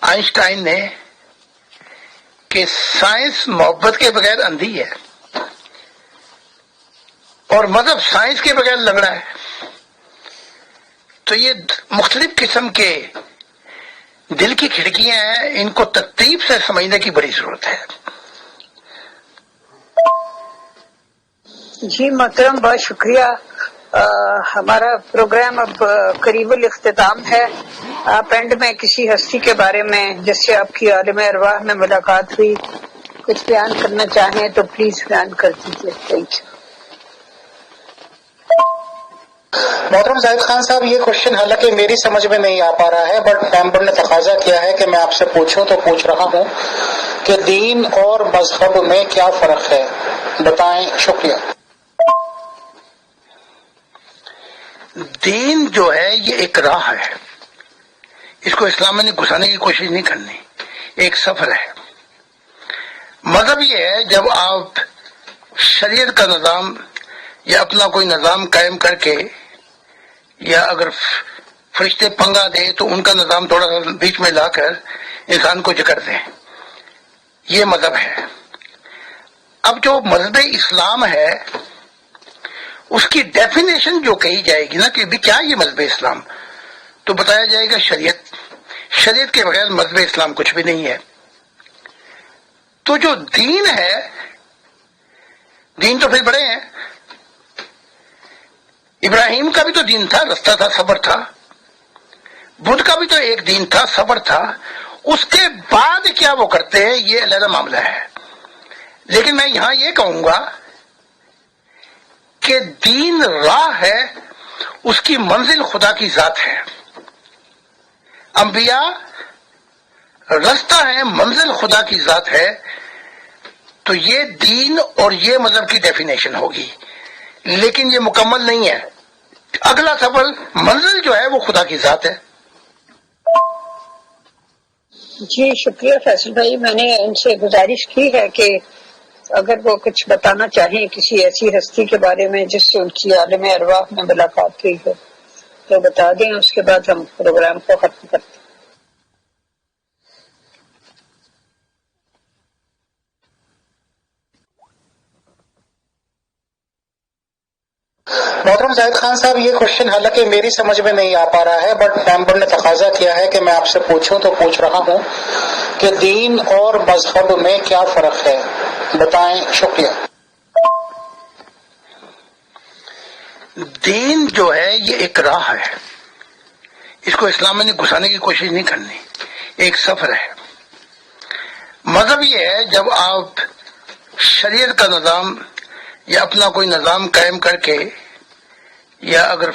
آئنسٹائن نے کہ سائنس محبت کے بغیر اندھی ہے اور مذہب سائنس کے بغیر لنگڑا ہے۔ تو یہ مختلف قسم کے دل کی کھڑکیاں ہیں، ان کو ترتیب سے سمجھنے کی بڑی ضرورت ہے۔ جی محترم، بہت شکریہ۔ ہمارا پروگرام اب قریب الاختتام ہے۔ آپ اینڈ میں کسی ہستی کے بارے میں جس سے آپ کی عالم ارواح میں ملاقات ہوئی کچھ بیان کرنا چاہیں تو پلیز بیان کر دیجیے۔ Thank you. محترم زاہد خان صاحب، یہ کوشچن حالانکہ میری سمجھ میں نہیں آ پا رہا ہے، بٹ ممبر نے تقاضا کیا ہے کہ میں آپ سے پوچھوں تو پوچھ رہا ہوں کہ دین اور مذہب میں کیا فرق ہے، بتائیں۔ شکریہ۔ دین جو ہے یہ ایک راہ ہے، اس کو اسلام میں گھسانے کی کوشش نہیں کرنی، ایک سفر ہے۔ مذہب یہ ہے جب آپ شریعت کا نظام یا اپنا کوئی نظام قائم کر کے، یا اگر فرشتے پنگا دے تو ان کا نظام تھوڑا سا بیچ میں لا کر انسان کو جکڑ دیں، یہ مذہب ہے۔ اب جو مذہب اسلام ہے اس کی ڈیفینیشن جو کہی جائے گی نا کہ بھی کیا یہ مذہب اسلام، تو بتایا جائے گا شریعت کے بغیر مذہب اسلام کچھ بھی نہیں ہے۔ تو جو دین ہے، دین تو پھر بڑے ہیں۔ ابراہیم کا بھی تو دین تھا، رستہ تھا، صبر تھا۔ بدھ کا بھی تو ایک دین تھا، صبر تھا۔ اس کے بعد کیا وہ کرتے ہیں یہ علیحدہ معاملہ ہے، لیکن میں یہاں یہ کہوں گا کہ دین راہ ہے، اس کی منزل خدا کی ذات ہے۔ انبیاء رستہ ہے، منزل خدا کی ذات ہے۔ تو یہ دین اور یہ مذہب کی ڈیفینیشن ہوگی، لیکن یہ مکمل نہیں ہے۔ اگلا سفر منزل جو ہے وہ خدا کی ذات ہے۔ جی شکریہ فیصل بھائی، میں نے ان سے گزارش کی ہے کہ اگر وہ کچھ بتانا چاہیں کسی ایسی ہستی کے بارے میں جس سے ان کی عالم ارواح میں ملاقات ہوئی ہو تو بتا دیں، اس کے بعد ہم پروگرام کو ختم کرتے ہیں۔ محترم زاہد خان صاحب، یہ کوشچن حالانکہ میری سمجھ میں نہیں آ پا رہا ہے، بٹ ممبر نے تقاضا کیا ہے کہ میں آپ سے پوچھوں تو پوچھ رہا ہوں کہ دین اور مذہب میں کیا فرق ہے، بتائیں۔ شکریہ۔ دین جو ہے یہ ایک راہ ہے، اس کو اسلام میں گھسانے کی کوشش نہیں کرنی، ایک سفر ہے۔ مذہب یہ ہے جب آپ شریعت کا نظام یا اپنا کوئی نظام قائم کر کے، یا اگر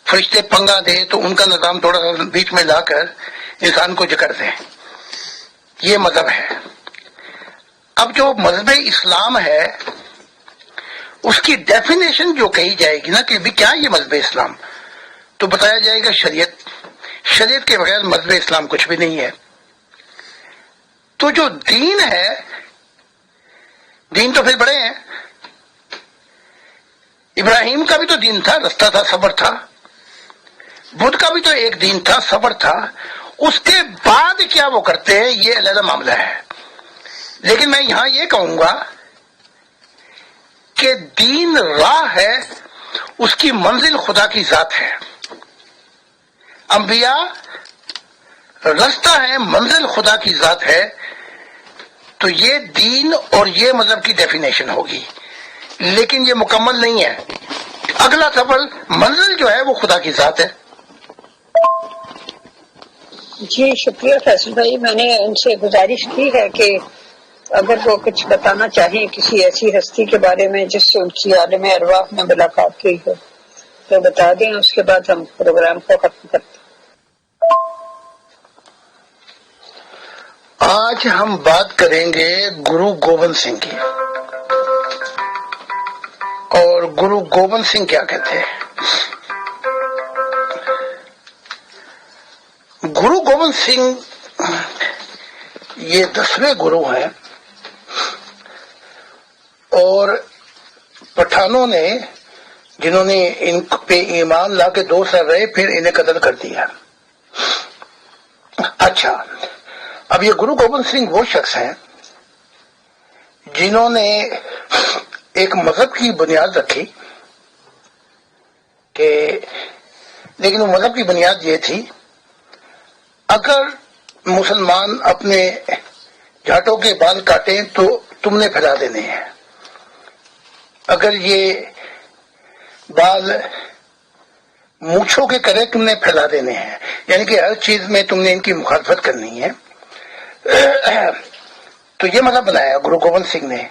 فرشتے پنگا دے تو ان کا نظام تھوڑا سا بیچ میں لا کر انسان کو جکڑ دیں، یہ مذہب ہے۔ اب جو مذہب اسلام ہے اس کی ڈیفینیشن جو کہی جائے گی نا کہ بھی کیا یہ مذہب اسلام، تو بتایا جائے گا شریعت کے بغیر مذہب اسلام کچھ بھی نہیں ہے۔ تو جو دین ہے، دین تو پھر بڑے ہیں۔ ابراہیم کا بھی تو دین تھا، رستہ تھا، صبر تھا۔ بدھ کا بھی تو ایک دین تھا، صبر تھا۔ اس کے بعد کیا وہ کرتے ہیں یہ علیحدہ معاملہ ہے، لیکن میں یہاں یہ کہوں گا کہ دین راہ ہے، اس کی منزل خدا کی ذات ہے۔ انبیاء رستہ ہے، منزل خدا کی ذات ہے۔ تو یہ دین اور یہ مذہب کی ڈیفینیشن ہوگی، لیکن یہ مکمل نہیں ہے۔ اگلا سفر منزل جو ہے وہ خدا کی ذات ہے۔ جی شکریہ فیصل بھائی، میں نے ان سے گزارش کی ہے کہ اگر وہ کچھ بتانا چاہیں کسی ایسی ہستی کے بارے میں جس سے ان کی عالم ارواح میں ملاقات ہوئی ہو تو بتا دیں، اس کے بعد ہم پروگرام کو ختم کرتے ہیں۔ آج ہم بات کریں گے گرو گوبند سنگھ کی، اور گرو گوبند سنگھ کیا کہتے ہیں۔ گرو گوبند سنگھ یہ 10ویں گرو ہیں، اور پٹھانوں نے جنہوں نے ان پہ ایمان لا کے 2 سال رہے پھر انہیں قتل کر دیا۔ اچھا، اب یہ گرو گوبند سنگھ وہ شخص ہیں جنہوں نے ایک مذہب کی بنیاد رکھی، کہ لیکن وہ مذہب کی بنیاد یہ تھی اگر مسلمان اپنے جھاٹوں کے بال کاٹیں تو تم نے پھیلا دینے ہیں، اگر یہ بال مونچھوں کے کرے تم نے پھیلا دینے ہیں، یعنی کہ ہر چیز میں تم نے ان کی مخالفت کرنی ہے۔ تو یہ مذہب بنایا گرو گوبند سنگھ نے،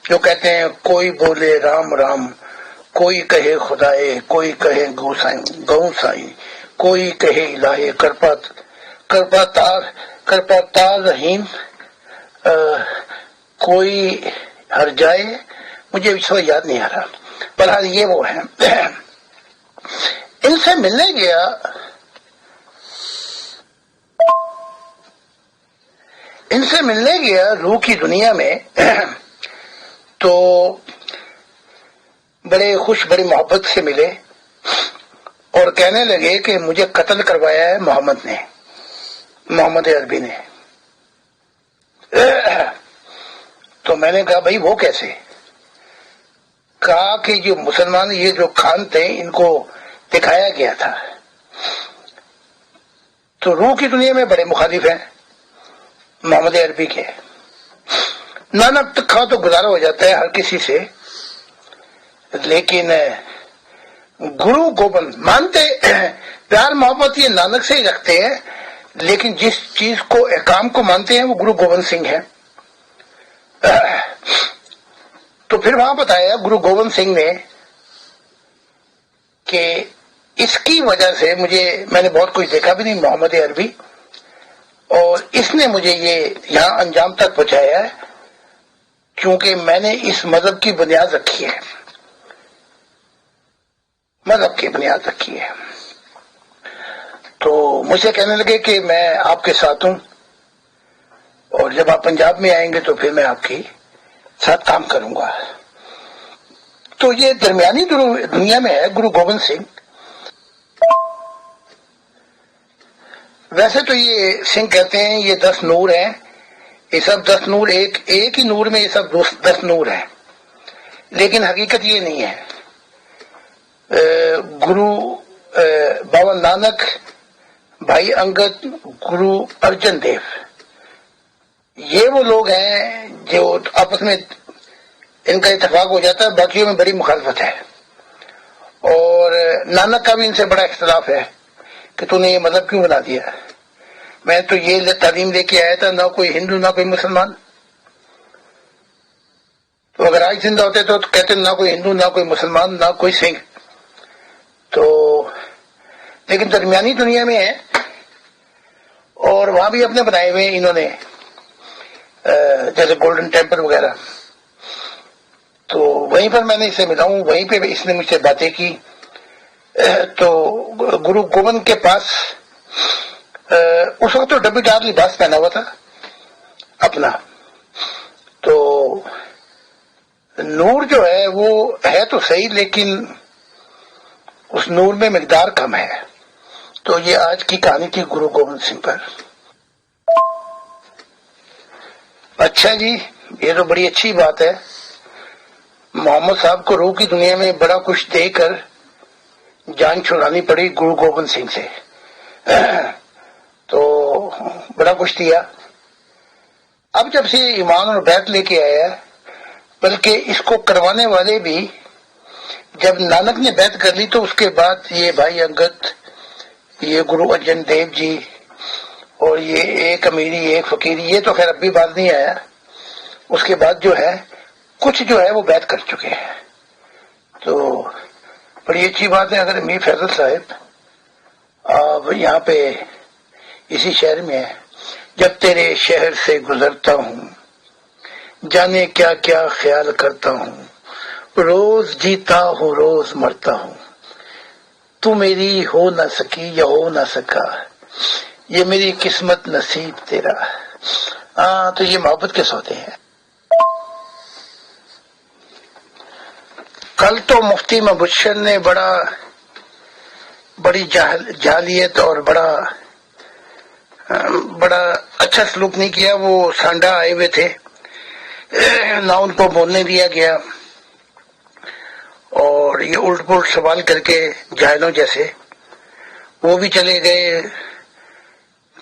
جو کہتے ہیں کوئی بولے رام رام، کوئی کہے خدائے، کوئی کہے گو سائیں، کوئی کہے الہے کرپا تار رحیم، کوئی ہر جائے، مجھے اس وقت یاد نہیں آ رہا، بہرحال یہ وہ ہے۔ ان سے ملنے گیا روح کی دنیا میں، تو بڑے خوش بڑی محبت سے ملے اور کہنے لگے کہ مجھے قتل کروایا ہے محمد عربی نے۔ تو میں نے کہا بھائی وہ کیسے؟ کہا کہ جو مسلمان یہ جو خان تھے ان کو دکھایا گیا تھا، تو روح کی دنیا میں بڑے مخالف ہیں محمد عربی کے. نانک تک تو گزارا ہو جاتا ہے ہر کسی سے، لیکن گرو گوبند مانتے پیار محبت یہ نانک سے ہی رکھتے ہیں، لیکن جس چیز کو احکام کو مانتے ہیں وہ گرو گوبند سنگھ ہے. تو پھر وہاں بتایا گرو گوبند سنگھ نے کہ اس کی وجہ سے میں نے بہت کچھ دیکھا بھی نہیں محمد عربی، اور اس نے مجھے یہ یہاں انجام تک پہنچایا ہے کیونکہ میں نے اس مذہب کی بنیاد رکھی ہے، مذہب کی بنیاد رکھی ہے. تو مجھ سے کہنے لگے کہ میں آپ کے ساتھ ہوں، اور جب آپ پنجاب میں آئیں گے تو پھر میں آپ کے ساتھ کام کروں گا. تو یہ درمیانی دنیا میں ہے گرو گوبند سنگھ. ویسے تو یہ سنگھ کہتے ہیں یہ 10 نور ہیں، یہ سب 10 نور ایک ہی نور میں یہ سب 10 نور ہیں، لیکن حقیقت یہ نہیں ہے. گرو بابا نانک، بھائی انگد، گرو ارجن دیو، یہ وہ لوگ ہیں جو آپس میں ان کا اتفاق ہو جاتا ہے، باقیوں میں بڑی مخالفت ہے. اور نانک کا بھی ان سے بڑا اختلاف ہے کہ تو نے یہ مذہب کیوں بنا دیا. میں تو یہ تعلیم لے کے آیا تھا، نہ کوئی ہندو نہ کوئی مسلمان. تو اگر آج زندہ ہوتے تو کہتے نہ کوئی ہندو نہ کوئی مسلمان نہ کوئی سنگھ. تو لیکن درمیانی دنیا میں ہے، اور وہاں بھی اپنے بنائے ہوئے انہوں نے جیسے گولڈن ٹیمپل وغیرہ. تو وہیں پر میں نے اسے ملا ہوں، وہیں پہ اس نے مجھ سے باتیں کی. تو گرو گوبند کے پاس اس وقت تو ڈبی دار لباس پہنا ہوا تھا اپنا. تو نور جو ہے وہ ہے تو صحیح، لیکن اس نور میں مقدار کم ہے. تو یہ آج کی کہانی تھی گرو گوبند سنگھ پر. اچھا جی، یہ تو بڑی اچھی بات ہے. محمد صاحب کو روح کی دنیا میں بڑا کچھ دے کر جان چھڑانی پڑی گرو گوبند سنگھ سے. تو بڑا کچھ دیا. اب جب سے ایمان اور بیعت لے کے آیا، بلکہ اس کو کروانے والے بھی جب نانک نے بیعت کر لی تو اس کے بعد یہ بھائی انگد، یہ گرو ارجن دیو جی، اور یہ ایک امیری ایک فقیری، یہ تو خیر اب بھی بات نہیں آیا. اس کے بعد جو ہے کچھ جو ہے وہ بیعت کر چکے ہیں. تو بڑی اچھی بات ہے. اگر میر فیصل صاحب آپ یہاں پہ اسی شہر میں ہے، جب تیرے شہر سے گزرتا ہوں جانے کیا کیا خیال کرتا ہوں، روز جیتا ہوں روز مرتا ہوں، تو میری ہو نہ سکی یا ہو نہ سکا، یہ میری قسمت نصیب تیرا. تو یہ محبت کے سودے ہیں. کل تو مفتی مبشر نے بڑی جاہلیت اور بڑا اچھا سلوک نہیں کیا. وہ سانڈا آئے ہوئے تھے، نہ ان کو بولنے دیا گیا، اور یہ الٹ پلٹ سوال کر کے جاہلوں جیسے وہ بھی چلے گئے.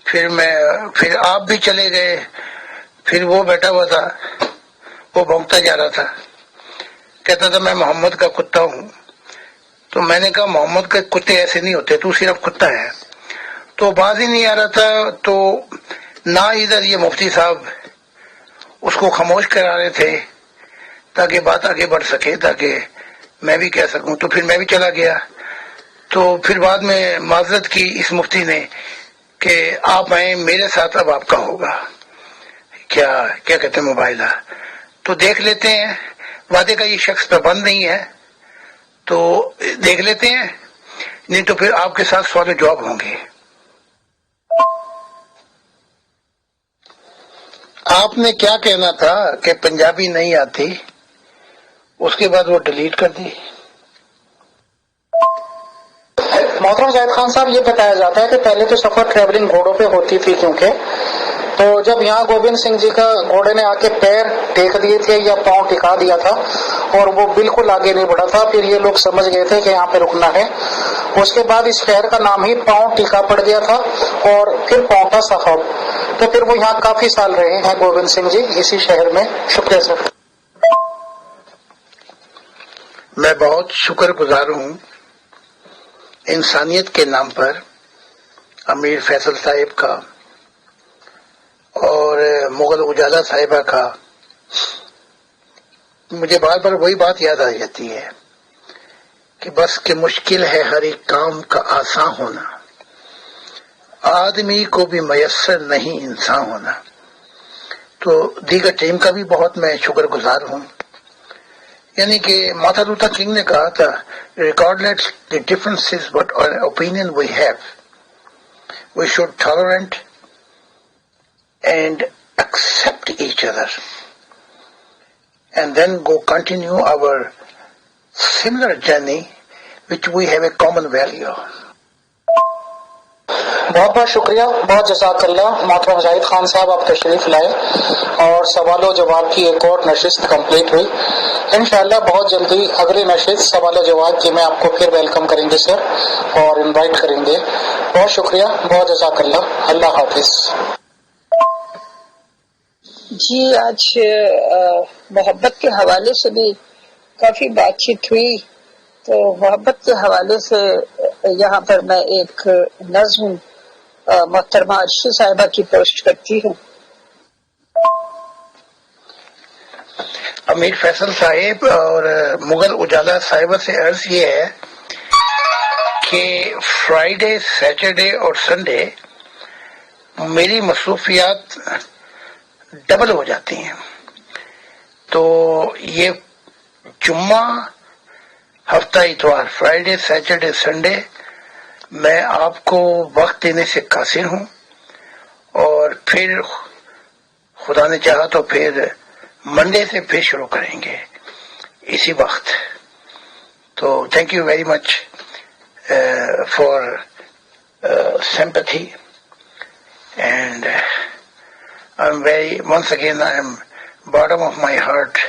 پھر آپ بھی چلے گئے. پھر وہ بیٹھا ہوا تھا، وہ بھونکتا جا رہا تھا، کہتا تھا میں محمد کا کتا ہوں. تو میں نے کہا محمد کے کتے ایسے نہیں ہوتے، تو صرف کتا ہے. تو باز ہی نہیں آ رہا تھا. تو نہ ادھر یہ مفتی صاحب اس کو خاموش کرا رہے تھے تاکہ بات آگے بڑھ سکے، تاکہ میں بھی کہہ سکوں. تو پھر میں بھی چلا گیا. تو پھر بعد میں معذرت کی اس مفتی نے کہ آپ آئیں میرے ساتھ، اب آپ کا ہوگا. کیا کہتے ہیں موبائلہ. تو دیکھ لیتے ہیں، وعدے کا یہ شخص پابند نہیں ہے، تو دیکھ لیتے ہیں، نہیں تو پھر آپ کے ساتھ سوال و جواب ہوں گے. آپ نے کیا کہنا تھا کہ پنجابی نہیں آتی، اس کے بعد وہ ڈیلیٹ کر دی. محترم زاہد خان صاحب، یہ بتایا جاتا ہے کہ پہلے تو سفر ٹریولنگ گھوڑوں پہ ہوتی تھی، کیونکہ تو جب یہاں گوبند سنگھ جی کا گھوڑے نے آ کے پیر ٹیک دیے تھے یا پاؤں ٹکا دیا تھا اور وہ بالکل آگے نہیں بڑھا تھا، پھر یہ لوگ سمجھ گئے تھے کہ یہاں پہ رکنا ہے. اس کے بعد اس شہر کا نام ہی پاؤں ٹیکا پڑ گیا تھا اور پھر پاؤں صاحب. تو پھر وہ یہاں کافی سال رہے ہیں گوبند سنگھ جی اسی شہر میں. شکریہ سر. میں بہت شکر گزار ہوں انسانیت کے نام پر امیر فیصل صاحب کا اور مغل اجالا صاحبہ کا. مجھے بار بار وہی بات یاد آ جاتی ہے کہ بس کہ مشکل ہے ہر ایک کام کا آسان ہونا، آدمی کو بھی میسر نہیں انسان ہونا. تو دیگر ٹیم کا بھی بہت میں شکر گزار ہوں. یعنی کہ مارٹن لوتھر کنگ نے کہا تھا regardless the differences but opinion we have we should tolerant and accept each other and then go continue our similar journey which we have a common value. بہت بہت شکریہ، بہت جزاک اللہ. محترم زاہد خان صاحب آپ تشریف لائے اور سوال و جواب کی ایک اور نشست کمپلیٹ ہوئی. انشاءاللہ بہت جلدی اگلی نشست سوال و جواب کی میں آپ کو پھر ویلکم کریں گے سر اور انوائٹ کریں گے. بہت شکریہ، بہت جزاک اللہ. اللہ حافظ. جی آج محبت کے حوالے سے بھی کافی بات چیت ہوئی، تو محبت کے حوالے سے یہاں پر میں ایک نظم محترمہ عرشی صاحبہ کی پوسٹ کرتی ہوں. امیر فیصل صاحب اور مغل اجالا صاحبہ سے عرض یہ ہے کہ فرائیڈے، سیٹرڈے اور سنڈے میری مصروفیات ڈبل ہو جاتی ہیں. تو یہ جمعہ، ہفتہ اتوار، فرائیڈے، سیٹرڈے، سنڈے میں آپ کو وقت دینے سے قاصر ہوں، اور پھر خدا نے چاہا تو پھر منڈے سے پھر شروع کریں گے اسی وقت. تو thank you very much for sympathy and I'm very, once again I am bottom of my heart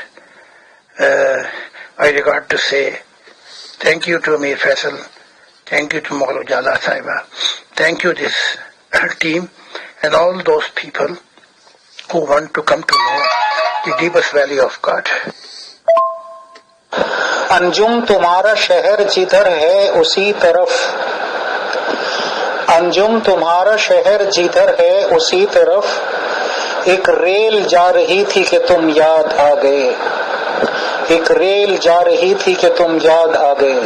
I regard to say thank you to Amir Faisal, thank you to Mughal Ujala Sahiba, thank you this team and all those people who want to come to know the deepest value of God. انجم تمہارا شہر جدھر ہے اسی طرف، انجم تمہارا شہر جدھر ہے اسی طرف، ایک ریل جا رہی تھی کہ تم یاد آ گئے، ایک ریل جا رہی تھی کہ تم یاد آ گئے.